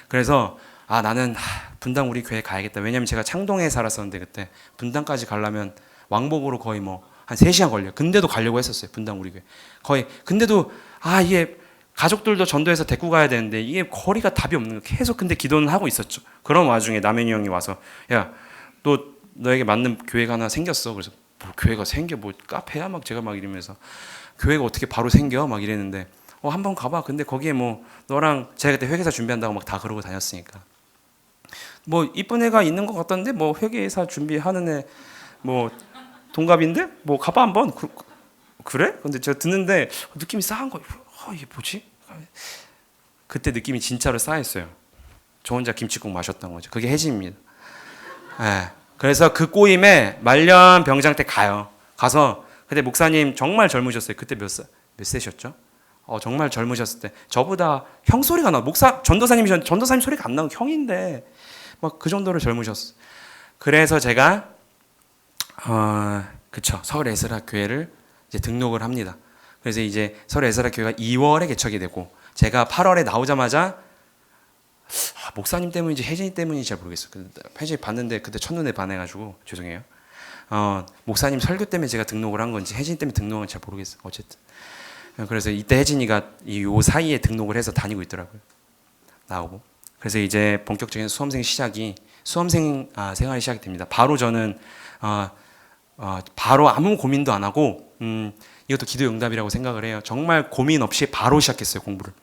그래서 나는 분당 우리 교회 가야겠다. 왜냐면 제가 창동에 살았었는데 그때 분당까지 가려면 왕복으로 거의 한 3시간 걸려요. 근데도 가려고 했었어요. 분당 우리 교회 거의. 근데도 이게 가족들도 전도해서 데리고 가야 되는데 이게 거리가 답이 없는 거예요. 계속 근데 기도는 하고 있었죠. 그런 와중에 남현이 형이 와서 야, 너에게 맞는 교회가 하나 생겼어. 그래서 뭐 교회가 생겨? 뭐 카페야? 막 제가 막 이러면서 교회가 어떻게 바로 생겨? 막 이랬는데 한번 가봐. 근데 거기에 뭐 너랑 제가 그때 회계사 준비한다고 막 다 그러고 다녔으니까 뭐 이쁜 애가 있는 것 같던데 뭐 회계사 준비하는 애 뭐 동갑인데 뭐 가봐 한번. 그래? 근데 제가 듣는데 느낌이 싸한 거예요. 이게 뭐지? 그때 느낌이 진짜로 싸했어요. 저 혼자 김치국 마셨던 거죠. 그게 혜진입니다. 네. 그래서 그 꼬임에 말년 병장 때 가요. 가서 그때 목사님 정말 젊으셨어요. 그때 몇 세셨죠? 정말 젊으셨을 때 저보다 형 소리가 나. 전도사님 소리가 안 나고 형인데 막 그 정도로 젊으셨어. 그래서 제가 서울 에스라 교회를 이제 등록을 합니다. 그래서 이제 서울 에스라 교회가 2월에 개척이 되고 제가 8월에 나오자마자 목사님 때문인지 혜진이 때문인지 잘 모르겠어요. 혜진이 봤는데 그때 첫눈에 반해가지고 죄송해요. 목사님 설교 때문에 제가 등록을 한 건지 혜진이 때문에 등록한 건지 잘 모르겠어요. 어쨌든 그래서 이때 혜진이가 요 사이에 등록을 해서 다니고 있더라고요. 나오고. 그래서 이제 본격적인 수험생 생활이 시작이 됩니다. 바로 저는 바로 아무 고민도 안 하고 이것도 기도 응답이라고 생각을 해요. 정말 고민 없이 바로 시작했어요, 공부를.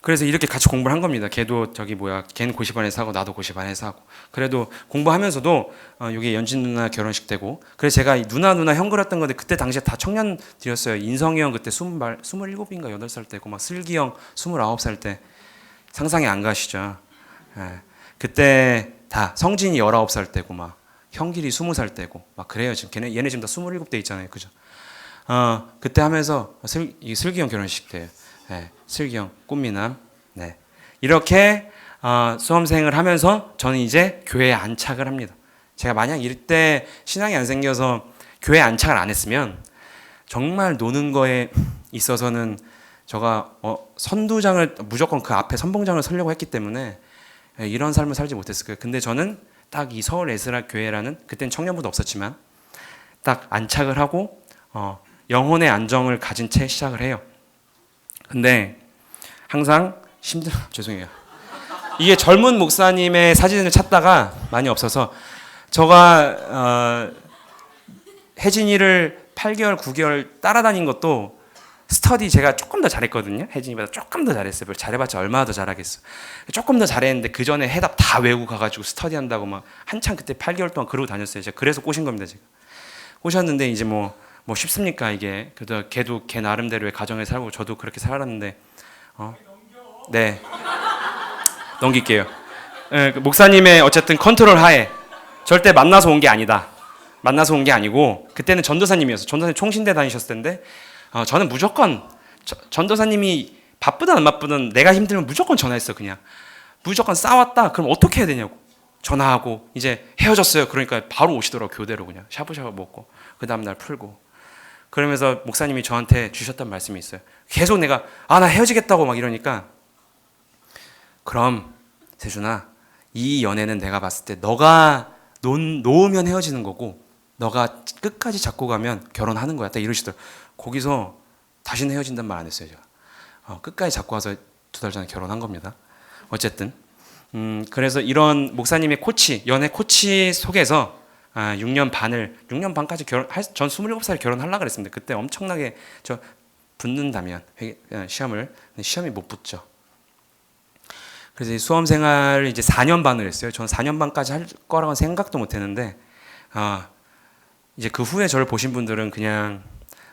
그래서 이렇게 같이 공부를 한 겁니다. 걔는 고시반에서 하고 나도 고시반에서 하고. 그래도 공부하면서도 여기 연진 누나 결혼식 되고. 그래서 제가 누나 형 그렸던 건데 그때 당시에 다 청년들이었어요. 인성이 형 그때 27인가 8살 때고 막 슬기 형 29살 때 상상이 안 가시죠. 예. 그때 다 성진이 19살 때고 막 형길이 20살 때고 막 그래요. 지금 얘네 지금 다 27대 있잖아요. 그죠? 그때 하면서 슬기 형 결혼식 때 네, 슬기 형 꽃미남 네. 이렇게 수험생을 하면서 저는 이제 교회에 안착을 합니다. 제가 만약 이때 신앙이 안 생겨서 교회에 안착을 안 했으면 정말 노는 거에 있어서는 제가 선두장을 무조건 그 앞에 선봉장을 서려고 했기 때문에 이런 삶을 살지 못했을 거예요. 근데 저는 딱 이 서울 에스라 교회라는 그때는 청년부도 없었지만 딱 안착을 하고 영혼의 안정을 가진 채 시작을 해요. 근데 항상 죄송해요. 이게 젊은 목사님의 사진을 찾다가 많이 없어서 제가 혜진이를 8개월, 9개월 따라다닌 것도 스터디 제가 조금 더 잘했거든요. 혜진이보다 조금 더 잘했어요. 잘해봤자 얼마나 더 잘하겠어. 조금 더 잘했는데 그 전에 해답 다 외우고 가가지고 스터디한다고 막 한참 그때 8개월 동안 그러고 다녔어요. 제가 그래서 꼬신 겁니다. 제가 꼬셨는데 이제 뭐 뭐 쉽습니까 이게? 그래도 걔도 걔 나름대로의 가정에 살고 저도 그렇게 살았는데 네 넘길게요. 예, 그 목사님의 어쨌든 컨트롤 하에 절대 만나서 온 게 아니다. 만나서 온 게 아니고 그때는 전도사님이었어요. 전도사님 총신대 다니셨을 텐데 저는 무조건 전도사님이 바쁘든 안 바쁘든 내가 힘들면 무조건 전화했어. 그냥 무조건 싸웠다. 그럼 어떻게 해야 되냐고 전화하고 이제 헤어졌어요. 그러니까 바로 오시더라고. 교대로 그냥 샤브샤브 먹고 그 다음날 풀고 그러면서 목사님이 저한테 주셨던 말씀이 있어요. 계속 내가 나 헤어지겠다고 막 이러니까 그럼 세준아 이 연애는 내가 봤을 때 너가 놓으면 헤어지는 거고 너가 끝까지 잡고 가면 결혼하는 거야. 딱 이러시더라고요. 거기서 다시는 헤어진단 말 안 했어요. 제가 끝까지 잡고 와서 2달 전에 결혼한 겁니다. 어쨌든 그래서 이런 목사님의 코치 연애 코치 속에서 6년 반까지 전 27살에 결혼하려고 그랬습니다. 그때 엄청나게 저 붙는다면 시험이 못 붙죠. 그래서 수험 생활을 이제 4년 반을 했어요. 저는 4년 반까지 할 거라고는 생각도 못 했는데 이제 그 후에 저를 보신 분들은 그냥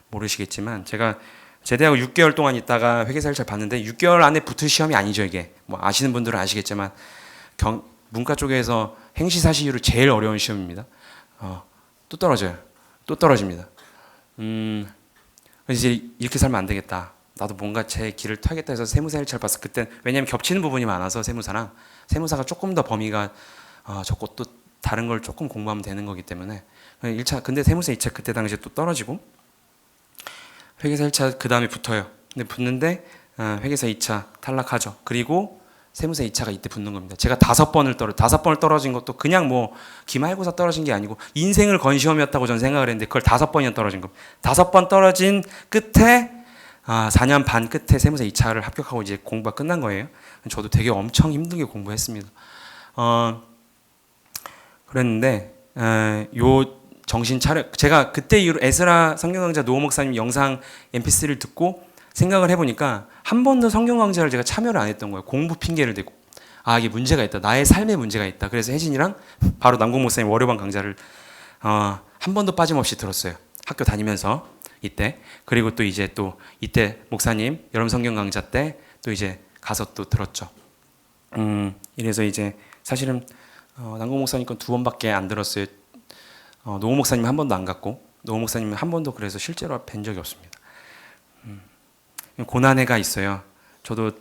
모르시겠지만 제가 제대하고 6개월 동안 있다가 회계사를 잘 봤는데 6개월 안에 붙을 시험이 아니죠. 이게 뭐 아시는 분들은 아시겠지만 문과 쪽에서 행시사시율이 제일 어려운 시험입니다. 또 떨어져요. 또 떨어집니다. 그래서 이제 이렇게 살면 안 되겠다. 나도 뭔가 제 길을 터야겠다 해서 세무사 1차를 봤어. 그때 왜냐면 겹치는 부분이 많아서 세무사가 조금 더 범위가 적고 또 다른 걸 조금 공부하면 되는 거기 때문에 1차 근데 세무사 2차 그때 당시에 또 떨어지고 회계사 1차 그 다음에 붙어요. 근데 붙는데 회계사 2차 탈락하죠. 그리고 세무사 2차가 이때 붙는 겁니다. 제가 5번을 떨어진 것도 그냥 뭐 기말고사 떨어진 게 아니고 인생을 건 시험이었다고 저는 생각을 했는데 그걸 5번이나 떨어진 겁니다. 5번 떨어진 끝에 4년 반 끝에 세무사 2차를 합격하고 이제 공부가 끝난 거예요. 저도 되게 엄청 힘들게 공부했습니다. 그랬는데 요 정신 차려 제가 그때 이후로 에스라 성경 강좌 노호 목사님 영상 MP3를 듣고 생각을 해보니까 한 번도 성경 강좌를 제가 참여를 안 했던 거예요. 공부 핑계를 대고 이게 문제가 있다. 나의 삶에 문제가 있다. 그래서 혜진이랑 바로 남궁 목사님 월요반 강좌를 한 번도 빠짐없이 들었어요. 학교 다니면서 이때 그리고 또 이제 또 이때 목사님 여름 성경 강좌 때 또 이제 가서 또 들었죠. 이래서 이제 사실은 남궁 목사님 건 2번밖에 안 들었어요. 노호 목사님 한 번도 안 갔고 노호 목사님은 한 번도 그래서 실제로 뵌 적이 없습니다. 고난해가 있어요. 저도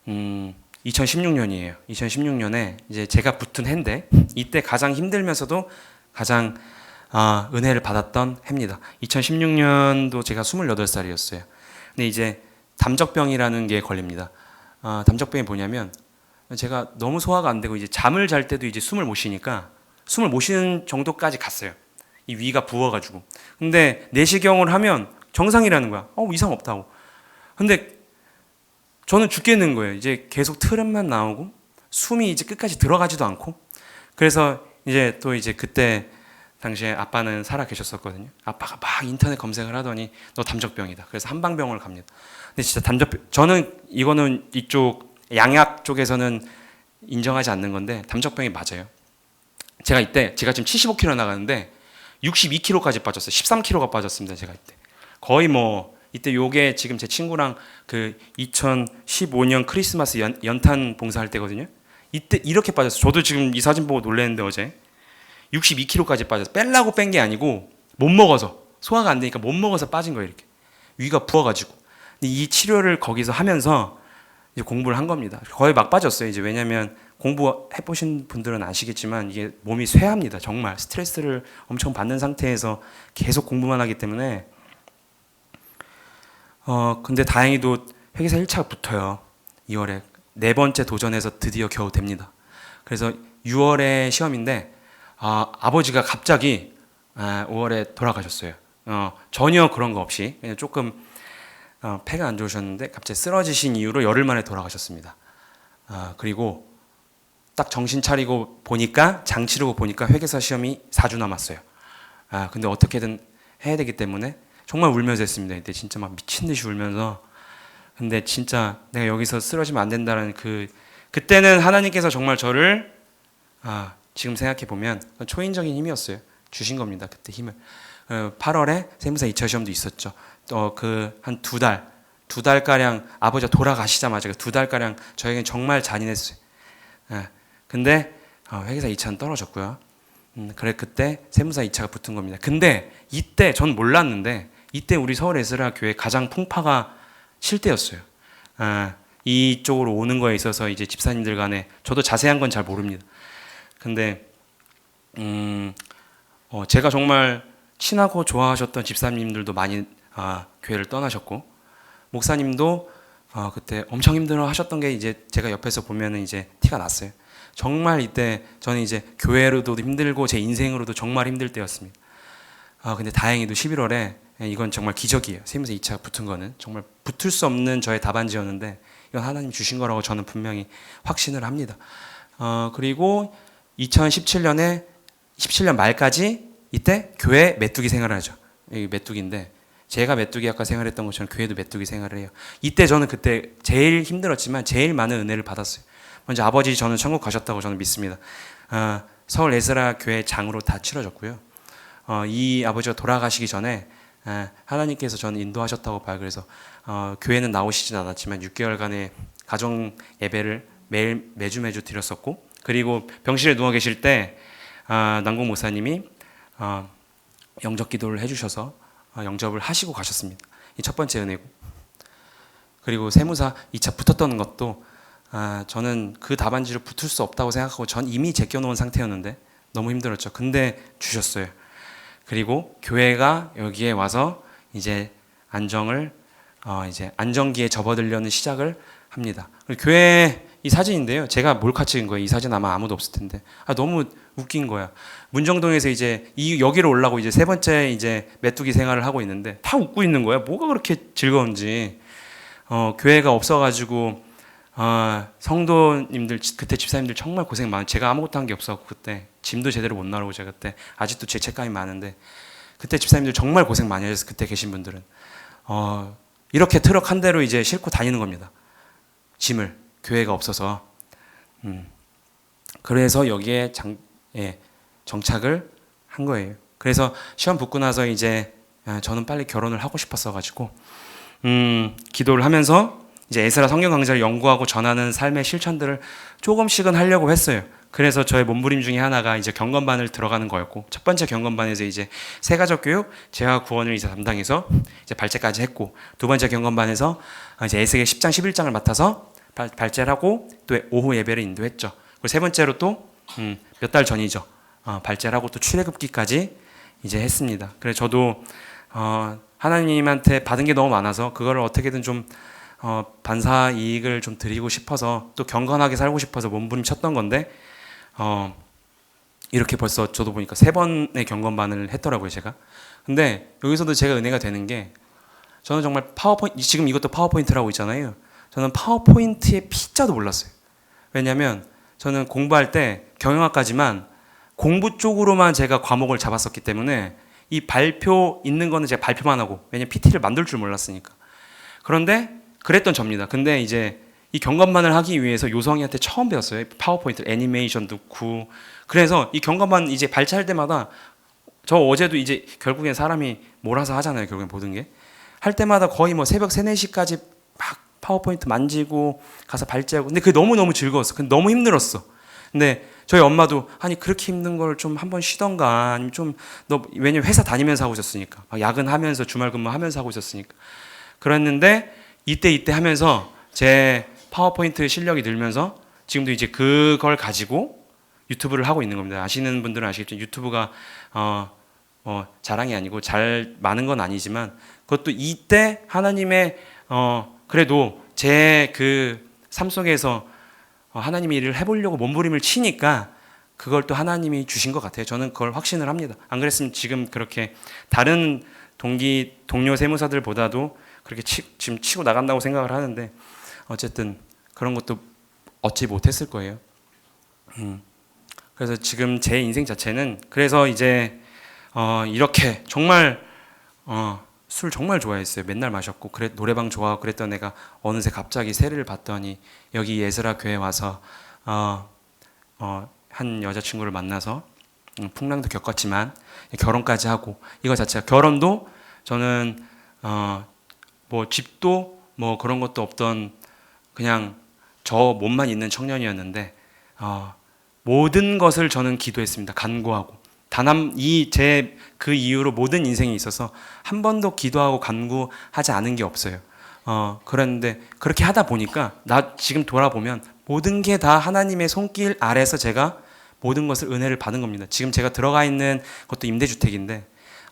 2016년이에요. 2016년에 이제 제가 붙은 해인데 이때 가장 힘들면서도 가장 은혜를 받았던 해입니다. 2016년도 제가 28살이었어요. 근데 이제 담적병이라는 게 걸립니다. 담적병이 뭐냐면 제가 너무 소화가 안 되고 이제 잠을 잘 때도 이제 숨을 못 쉬는 정도까지 갔어요. 이 위가 부어가지고. 근데 내시경을 하면 정상이라는 거야. 이상 없다고. 근데 저는 죽겠는 거예요. 이제 계속 트름만 나오고 숨이 이제 끝까지 들어가지도 않고. 그래서 이제 또 이제 그때 당시에 아빠는 살아 계셨었거든요. 아빠가 막 인터넷 검색을 하더니 너 담적병이다. 그래서 한방병원을 갑니다. 근데 진짜 담적병 저는 이거는 이쪽 양약 쪽에서는 인정하지 않는 건데 담적병이 맞아요. 제가 지금 75kg 나가는데 62kg까지 빠졌어요. 13kg가 빠졌습니다. 제가 이때 거의 이때 요게 지금 제 친구랑 그 2015년 크리스마스 연탄 봉사할 때거든요. 이때 이렇게 빠졌어요. 저도 지금 이 사진 보고 놀랐는데 어제 62kg까지 빠졌어요. 빼려고 뺀 게 아니고 못 먹어서 소화가 안 되니까 못 먹어서 빠진 거예요. 이렇게 위가 부어가지고. 이 치료를 거기서 하면서 이제 공부를 한 겁니다. 거의 막 빠졌어요. 이제 왜냐면 공부해 보신 분들은 아시겠지만 이게 몸이 쇠합니다. 정말 스트레스를 엄청 받는 상태에서 계속 공부만 하기 때문에 근데 다행히도 회계사 1차가 붙어요. 2월에 4번째 도전에서 드디어 겨우 됩니다. 그래서 6월에 시험인데 아버지가 갑자기 5월에 돌아가셨어요. 전혀 그런 거 없이 그냥 조금 폐가 안 좋으셨는데 갑자기 쓰러지신 이후로 열흘 만에 돌아가셨습니다. 그리고 딱 정신 차리고 보니까 장 치르고 보니까 회계사 시험이 4주 남았어요. 근데 어떻게든 해야 되기 때문에 정말 울면서 했습니다. 이때 진짜 막 미친 듯이 울면서 근데 진짜 내가 여기서 쓰러지면 안 된다는 그때는 하나님께서 정말 저를 지금 생각해 보면 초인적인 힘이었어요. 주신 겁니다. 그때 힘을. 8월에 세무사 2차 시험도 있었죠. 그 한 두 달 가량 아버지가 돌아가시자마자 2달 가량 저에겐 정말 잔인했어요. 근데 회계사 2차는 떨어졌고요. 그래 그때 세무사 2차가 붙은 겁니다. 근데 이때 전 몰랐는데 이때 우리 서울 에스라 교회 가장 풍파가 실 때였어요. 이쪽으로 오는 거에 있어서 이제 집사님들 간에 저도 자세한 건 잘 모릅니다. 근데 제가 정말 친하고 좋아하셨던 집사님들도 많이 교회를 떠나셨고 목사님도 그때 엄청 힘들어 하셨던 게 이제 제가 옆에서 보면은 이제 티가 났어요. 정말 이때 저는 이제 교회로도 힘들고 제 인생으로도 정말 힘들 때였습니다. 근데 다행히도 11월에 이건 정말 기적이에요. 세무사 2차 붙은 거는 정말 붙을 수 없는 저의 답안지였는데 이건 하나님 주신 거라고 저는 분명히 확신을 합니다. 그리고 2017년 말까지 이때 교회 메뚜기 생활을 하죠. 여기 메뚜기인데 제가 메뚜기 아까 생활했던 것처럼 교회도 메뚜기 생활을 해요. 이때 저는 그때 제일 힘들었지만 제일 많은 은혜를 받았어요. 먼저 아버지 저는 천국 가셨다고 저는 믿습니다. 서울 에스라 교회 장으로 다 치러졌고요. 이 아버지가 돌아가시기 전에 하나님께서 저는 인도하셨다고 봐요. 그래서 교회는 나오시진 않았지만 6개월간의 가정 예배를 매주 드렸었고 그리고 병실에 누워 계실 때 남궁 목사님이 영접 기도를 해주셔서 영접을 하시고 가셨습니다. 이 첫 번째 은혜고 그리고 세무사 2차 붙었던 것도 저는 그 답안지를 붙을 수 없다고 생각하고 전 이미 제껴놓은 상태였는데 너무 힘들었죠. 근데 주셨어요. 그리고 교회가 여기에 와서 이제 이제 안정기에 접어들려는 시작을 합니다. 교회 이 사진인데요. 제가 몰카 찍은 거예요. 이 사진 아마 아무도 없을 텐데. 너무 웃긴 거야. 문정동에서 이제 여기로 올라고 이제 세 번째 이제 메뚜기 생활을 하고 있는데 다 웃고 있는 거야. 뭐가 그렇게 즐거운지. 교회가 없어가지고 성도님들 그때 집사님들 정말 고생 많아. 제가 아무것도 한 게 없었고 그때 짐도 제대로 못 나르고 제가 그때 아직도 제 책감이 많은데 그때 집사님들 정말 고생 많이 하셨어요. 그때 계신 분들은 이렇게 트럭 한 대로 이제 싣고 다니는 겁니다. 짐을 교회가 없어서 그래서 여기에 정착을 한 거예요. 그래서 시험 붙고 나서 이제 저는 빨리 결혼을 하고 싶었어 가지고 기도를 하면서 이제 에스라 성경 강좌를 연구하고 전하는 삶의 실천들을 조금씩은 하려고 했어요. 그래서 저의 몸부림 중에 하나가 이제 경건반을 들어가는 거였고 첫 번째 경건반에서 이제 세가족 교육, 재화 구원을 이제 담당해서 이제 발제까지 했고 두 번째 경건반에서 이제 에스겔 10장 11장을 맡아서 발제를 하고 또 오후 예배를 인도했죠. 그리고 세 번째로 또 몇 달 전이죠. 발제를 하고 또 출애굽기까지 이제 했습니다. 그래서 저도 하나님한테 받은 게 너무 많아서 그거를 어떻게든 좀 반사 이익을 좀 드리고 싶어서 또 경건하게 살고 싶어서 몸부림 쳤던 건데 이렇게 벌써 저도 보니까 3번의 경건반을 했더라고요 제가. 근데 여기서도 제가 은혜가 되는 게 저는 정말 파워포인트 지금 이것도 파워포인트라고 있잖아요. 저는 파워포인트의 P자도 몰랐어요. 왜냐하면 저는 공부할 때 경영학까지만 공부 쪽으로만 제가 과목을 잡았었기 때문에 이 발표 있는 거는 제가 발표만 하고 왜냐면 PT를 만들 줄 몰랐으니까. 그런데 그랬던 접니다. 근데 이제 이 경건반을 하기 위해서 요성이한테 처음 배웠어요. 파워포인트, 애니메이션 넣고. 그래서 이 경건반 이제 발차할 때마다 저 어제도 이제 결국엔 사람이 몰아서 하잖아요. 결국엔 모든 게. 할 때마다 거의 뭐 새벽 3, 4시까지 막 파워포인트 만지고 가서 발제하고. 근데 그게 너무너무 즐거웠어. 근데 너무 힘들었어. 근데 저희 엄마도 아니 그렇게 힘든 걸 좀 한번 쉬던가 아니면 좀 너 왜냐면 회사 다니면서 하고 있었으니까 막 야근하면서 주말 근무하면서 하고 있었으니까 그랬는데 이때 하면서 제 파워포인트 실력이 늘면서 지금도 이제 그걸 가지고 유튜브를 하고 있는 겁니다. 아시는 분들은 아시겠지만 유튜브가 자랑이 아니고 잘 많은 건 아니지만 그것도 이때 하나님의 그래도 제 그 삶 속에서 하나님의 일을 해보려고 몸부림을 치니까 그걸 또 하나님이 주신 것 같아요. 저는 그걸 확신을 합니다. 안 그랬으면 지금 그렇게 다른 동료 세무사들보다도 그렇게 지금 치고 나간다고 생각을 하는데 어쨌든 그런 것도 얻지 못했을 거예요. 그래서 지금 제 인생 자체는 그래서 이제 이렇게 정말 술 정말 좋아했어요. 맨날 마셨고 노래방 좋아하고 그랬던 애가 어느새 갑자기 세례를 받더니 여기 예스라 교회 와서 한 여자친구를 만나서 풍랑도 겪었지만 결혼까지 하고 이거 자체가 결혼도 저는 뭐 집도 뭐 그런 것도 없던 그냥 저 몸만 있는 청년이었는데 모든 것을 저는 기도했습니다. 간구하고 제 그 이후로 모든 인생에 있어서 한 번도 기도하고 간구하지 않은 게 없어요. 그런데 그렇게 하다 보니까 나 지금 돌아보면 모든 게 다 하나님의 손길 아래서 제가 모든 것을 은혜를 받은 겁니다. 지금 제가 들어가 있는 것도 임대주택인데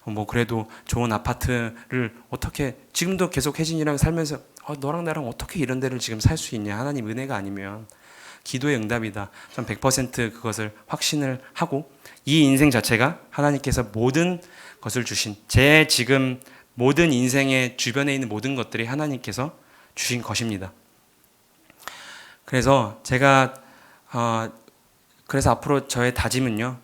뭐 그래도 좋은 아파트를 어떻게 지금도 계속 혜진이랑 살면서 너랑 나랑 어떻게 이런 데를 지금 살 수 있냐, 하나님 은혜가 아니면 기도의 응답이다. 전 100% 그것을 확신을 하고 이 인생 자체가 하나님께서 모든 것을 주신 제 지금 모든 인생의 주변에 있는 모든 것들이 하나님께서 주신 것입니다. 그래서 제가 그래서 앞으로 저의 다짐은요.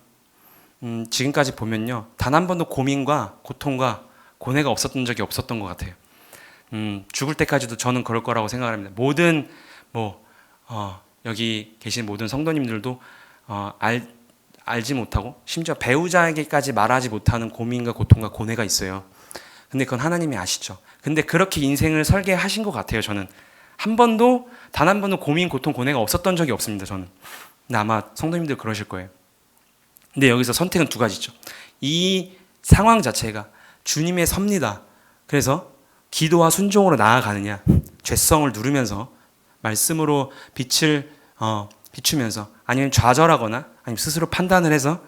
지금까지 보면요. 단 한 번도 고민과 고통과 고뇌가 없었던 적이 없었던 것 같아요. 죽을 때까지도 저는 그럴 거라고 생각을 합니다. 모든 여기 계신 모든 성도님들도 알지 못하고 심지어 배우자에게까지 말하지 못하는 고민과 고통과 고뇌가 있어요. 근데 그건 하나님이 아시죠. 근데 그렇게 인생을 설계하신 것 같아요. 저는 단 한 번도 고민, 고통, 고뇌가 없었던 적이 없습니다. 저는. 근데 아마 성도님들 그러실 거예요. 근데 여기서 선택은 두 가지죠. 이 상황 자체가 주님의 섭니다. 그래서 기도와 순종으로 나아가느냐, 죄성을 누르면서 말씀으로 빛을 비추면서 아니면 좌절하거나 아니면 스스로 판단을 해서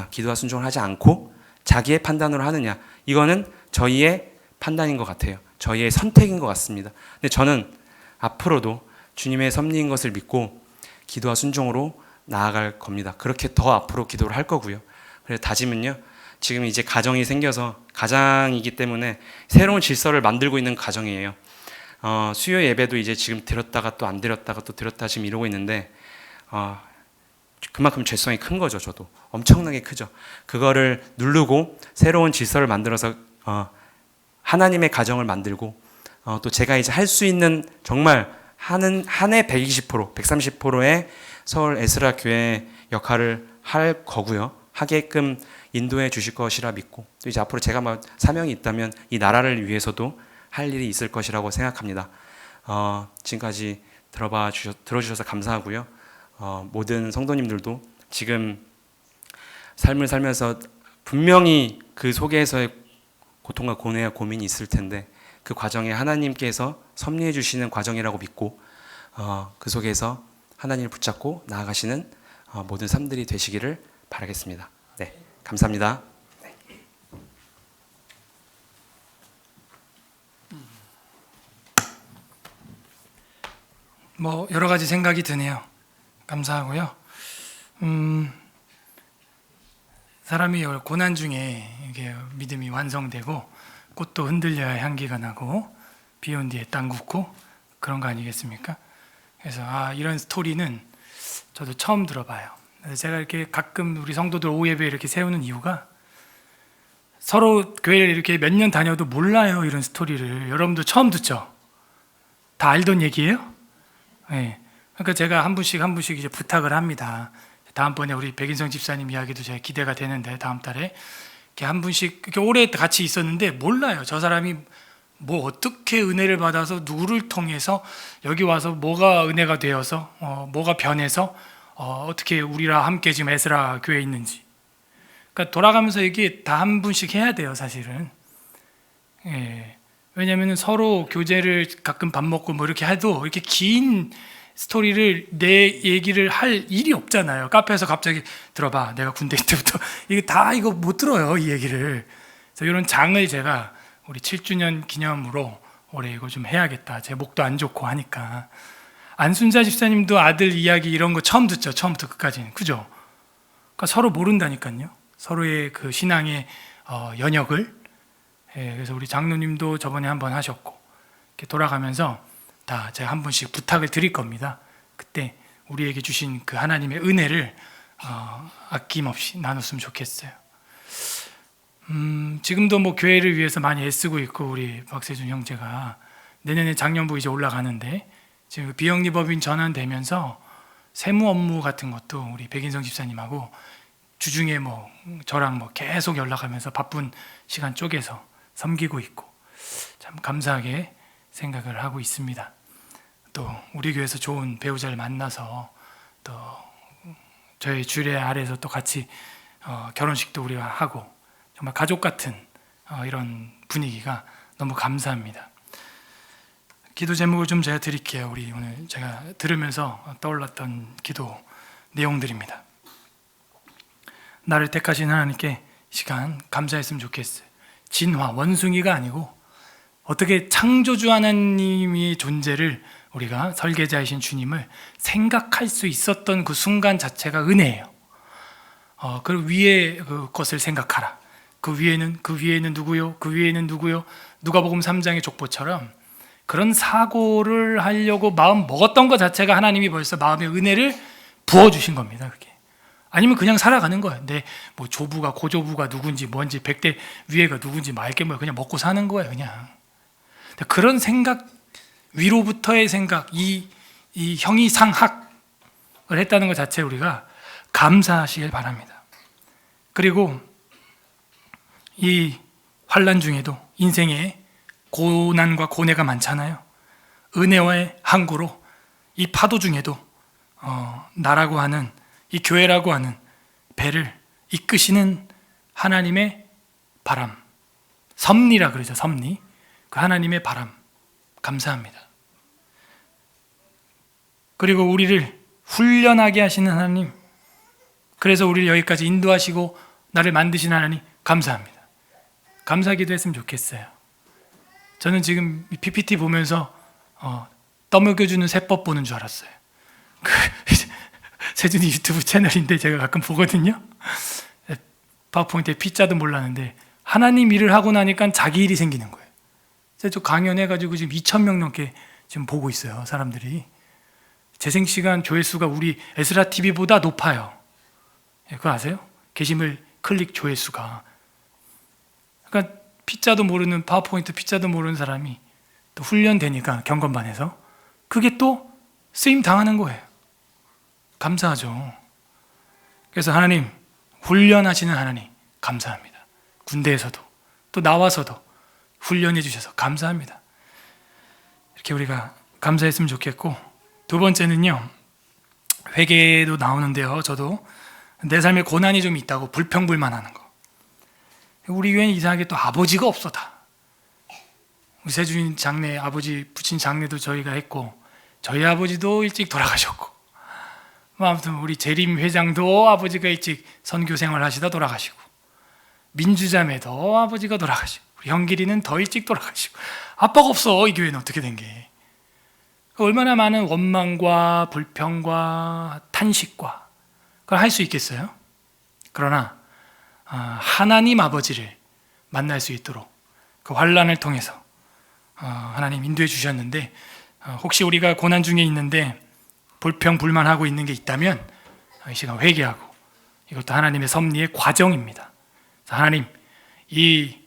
기도와 순종을 하지 않고 자기의 판단으로 하느냐, 이거는 저희의 판단인 것 같아요. 저희의 선택인 것 같습니다. 근데 저는 앞으로도 주님의 섭리인 것을 믿고 기도와 순종으로 나아갈 겁니다. 그렇게 더 앞으로 기도를 할 거고요. 그래서 다짐은요. 지금 이제 가정이 생겨서 가장이기 때문에 새로운 질서를 만들고 있는 가정이에요. 수요 예배도 이제 지금 드렸다가 또 안 드렸다가 또 드렸다 지금 이러고 있는데 그만큼 죄성이 큰 거죠. 저도 엄청나게 크죠. 그거를 누르고 새로운 질서를 만들어서 하나님의 가정을 만들고 또 제가 이제 할 수 있는 정말 한 해 120%, 130%의 서울 에스라 교회 역할을 할 거고요. 하게끔 인도해 주실 것이라 믿고 또 이제 앞으로 제가 막 사명이 있다면 이 나라를 위해서도 할 일이 있을 것이라고 생각합니다. 지금까지 들어주셔서 감사하고요. 모든 성도님들도 지금 삶을 살면서 분명히 그 속에서의 고통과 고뇌와 고민이 있을 텐데 그 과정에 하나님께서 섭리해 주시는 과정이라고 믿고 그 속에서 하나님을 붙잡고 나아가시는 모든 삶들이 되시기를 바라겠습니다. 네, 감사합니다. 네. 뭐 여러 가지 생각이 드네요. 감사하고요. 사람이 고난 중에 이게 믿음이 완성되고 꽃도 흔들려야 향기가 나고 비 온 뒤에 땅 굽고 그런 거 아니겠습니까? 그래서 이런 스토리는 저도 처음 들어봐요. 제가 이렇게 가끔 우리 성도들 오후 예배 이렇게 세우는 이유가 서로 교회를 이렇게 몇 년 다녀도 몰라요. 이런 스토리를 여러분도 처음 듣죠? 다 알던 얘기예요? 네. 그러니까 제가 한 분씩 이제 부탁을 합니다. 다음번에 우리 백인성 집사님 이야기도 제가 기대가 되는데 다음 달에 이렇게 한 분씩 이렇게 오래 같이 있었는데 몰라요. 저 사람이 뭐 어떻게 은혜를 받아서 누구를 통해서 여기 와서 뭐가 은혜가 되어서 뭐가 변해서 어떻게 우리랑 함께 지금 에스라 교회에 있는지. 그러니까 돌아가면서 이게 다 한 분씩 해야 돼요, 사실은. 예. 왜냐하면 서로 교제를 가끔 밥 먹고 뭐 이렇게 해도 이렇게 긴 스토리를 내 얘기를 할 일이 없잖아요. 카페에서 갑자기 들어봐, 내가 군대 때부터 이거 못 들어요, 이 얘기를. 그래서 이런 장을 제가 우리 7주년 기념으로 올해 이거 좀 해야겠다. 제 목도 안 좋고 하니까. 안순자 집사님도 아들 이야기 이런 거 처음 듣죠. 처음부터 끝까지는. 그죠? 그러니까 서로 모른다니까요. 서로의 그 신앙의 연역을. 예, 그래서 우리 장로님도 저번에 한번 하셨고 이렇게 돌아가면서 다 제가 한 분씩 부탁을 드릴 겁니다. 그때 우리에게 주신 그 하나님의 은혜를 아낌없이 나눴으면 좋겠어요. 지금도 뭐 교회를 위해서 많이 애쓰고 있고 우리 박세준 형제가 내년에 작년부 이제 올라가는데 지금 비영리법인 전환되면서 세무 업무 같은 것도 우리 백인성 집사님하고 주중에 저랑 계속 연락하면서 바쁜 시간 쪼개서 섬기고 있고 참 감사하게 생각을 하고 있습니다. 또 우리 교회에서 좋은 배우자를 만나서 또 저희 주례 아래에서 또 같이 결혼식도 우리가 하고 정말 가족 같은 이런 분위기가 너무 감사합니다. 기도 제목을 좀 제가 드릴게요. 우리 오늘 제가 들으면서 떠올랐던 기도 내용들입니다. 나를 택하신 하나님께 시간 감사했으면 좋겠어요. 진화, 원숭이가 아니고 어떻게 창조주 하나님의 존재를 우리가 설계자이신 주님을 생각할 수 있었던 그 순간 자체가 은혜예요. 그 위에 그것을 생각하라. 그 위에는 누구요? 그 위에는 누구요? 누가복음 3장의 족보처럼 그런 사고를 하려고 마음 먹었던 것 자체가 하나님이 벌써 마음의 은혜를 부어주신 겁니다. 그게. 아니면 그냥 살아가는 거예요. 조부가 고조부가 누군지 뭔지 100대 위에가 누군지 말게 그냥 먹고 사는 거예요. 그냥. 그런 생각 위로부터의 생각 이 형이상학을 했다는 것 자체에 우리가 감사하시길 바랍니다. 그리고 이 환난 중에도 인생에 고난과 고뇌가 많잖아요. 은혜와의 항구로 이 파도 중에도 나라고 하는 이 교회라고 하는 배를 이끄시는 하나님의 바람, 섭리라 그러죠. 섭리. 그 하나님의 바람 감사합니다. 그리고 우리를 훈련하게 하시는 하나님, 그래서 우리를 여기까지 인도하시고 나를 만드신 하나님 감사합니다. 감사기도 했으면 좋겠어요. 저는 지금 PPT 보면서 떠먹여주는 세법 보는 줄 알았어요. 세준이 유튜브 채널인데 제가 가끔 보거든요. 파워포인트에 P자도 몰랐는데 하나님 일을 하고 나니까 자기 일이 생기는 거예요. 제가 강연해가지고 지금 2,000명 넘게 지금 보고 있어요. 사람들이. 재생시간 조회수가 우리 에스라 TV보다 높아요. 그거 아세요? 게시물 클릭 조회수가. 그러니까 P자도 모르는 파워포인트 P자도 모르는 사람이 또 훈련되니까 경건반에서 그게 또 쓰임 당하는 거예요. 감사하죠. 그래서 하나님 훈련하시는 하나님 감사합니다. 군대에서도 또 나와서도 훈련해 주셔서 감사합니다. 이렇게 우리가 감사했으면 좋겠고, 두 번째는요, 회개도 나오는데요. 저도 내 삶에 고난이 좀 있다고 불평불만하는 거. 우리 교회는 이상하게 또 아버지가 없어 다. 우리 세준이 장례 아버지 부친 장례도 저희가 했고 저희 아버지도 일찍 돌아가셨고 아무튼 우리 재림 회장도 아버지가 일찍 선교 생활 하시다 돌아가시고 민주자매도 아버지가 돌아가시고 우리 형길이는 더 일찍 돌아가시고 아빠가 없어. 이 교회는 어떻게 된 게. 얼마나 많은 원망과 불평과 탄식과 그걸 할 수 있겠어요? 그러나 하나님 아버지를 만날 수 있도록 그 환난을 통해서 하나님 인도해 주셨는데, 혹시 우리가 고난 중에 있는데 불평 불만하고 있는 게 있다면 이 시간 회개하고, 이것도 하나님의 섭리의 과정입니다. 하나님, 이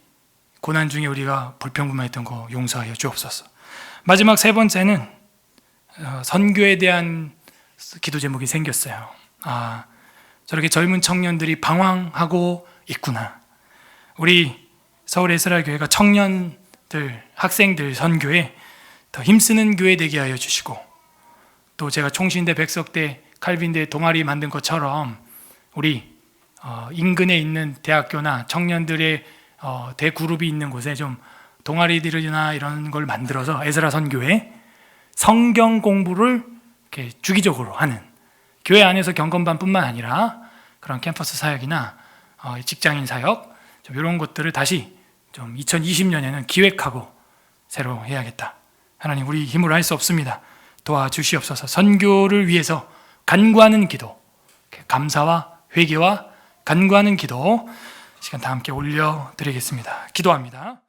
고난 중에 우리가 불평 불만했던 거 용서하여 주옵소서. 마지막 세 번째는 선교에 대한 기도 제목이 생겼어요. 저렇게 젊은 청년들이 방황하고 있구나. 우리 서울 에스라 교회가 청년들, 학생들 선교에 더 힘쓰는 교회 되게 하여 주시고, 또 제가 총신대, 백석대, 칼빈대 동아리 만든 것처럼 우리 인근에 있는 대학교나 청년들의 대그룹이 있는 곳에 좀 동아리들이나 이런 걸 만들어서 에스라 선교회 성경 공부를 이렇게 주기적으로 하는, 교회 안에서 경건반뿐만 아니라 그런 캠퍼스 사역이나 직장인 사역 좀 이런 것들을 다시 좀 2020년에는 기획하고 새로 해야겠다. 하나님, 우리 힘으로 할 수 없습니다. 도와주시옵소서. 선교를 위해서 간구하는 기도, 감사와 회개와 간구하는 기도 시간 다 함께 올려드리겠습니다. 기도합니다.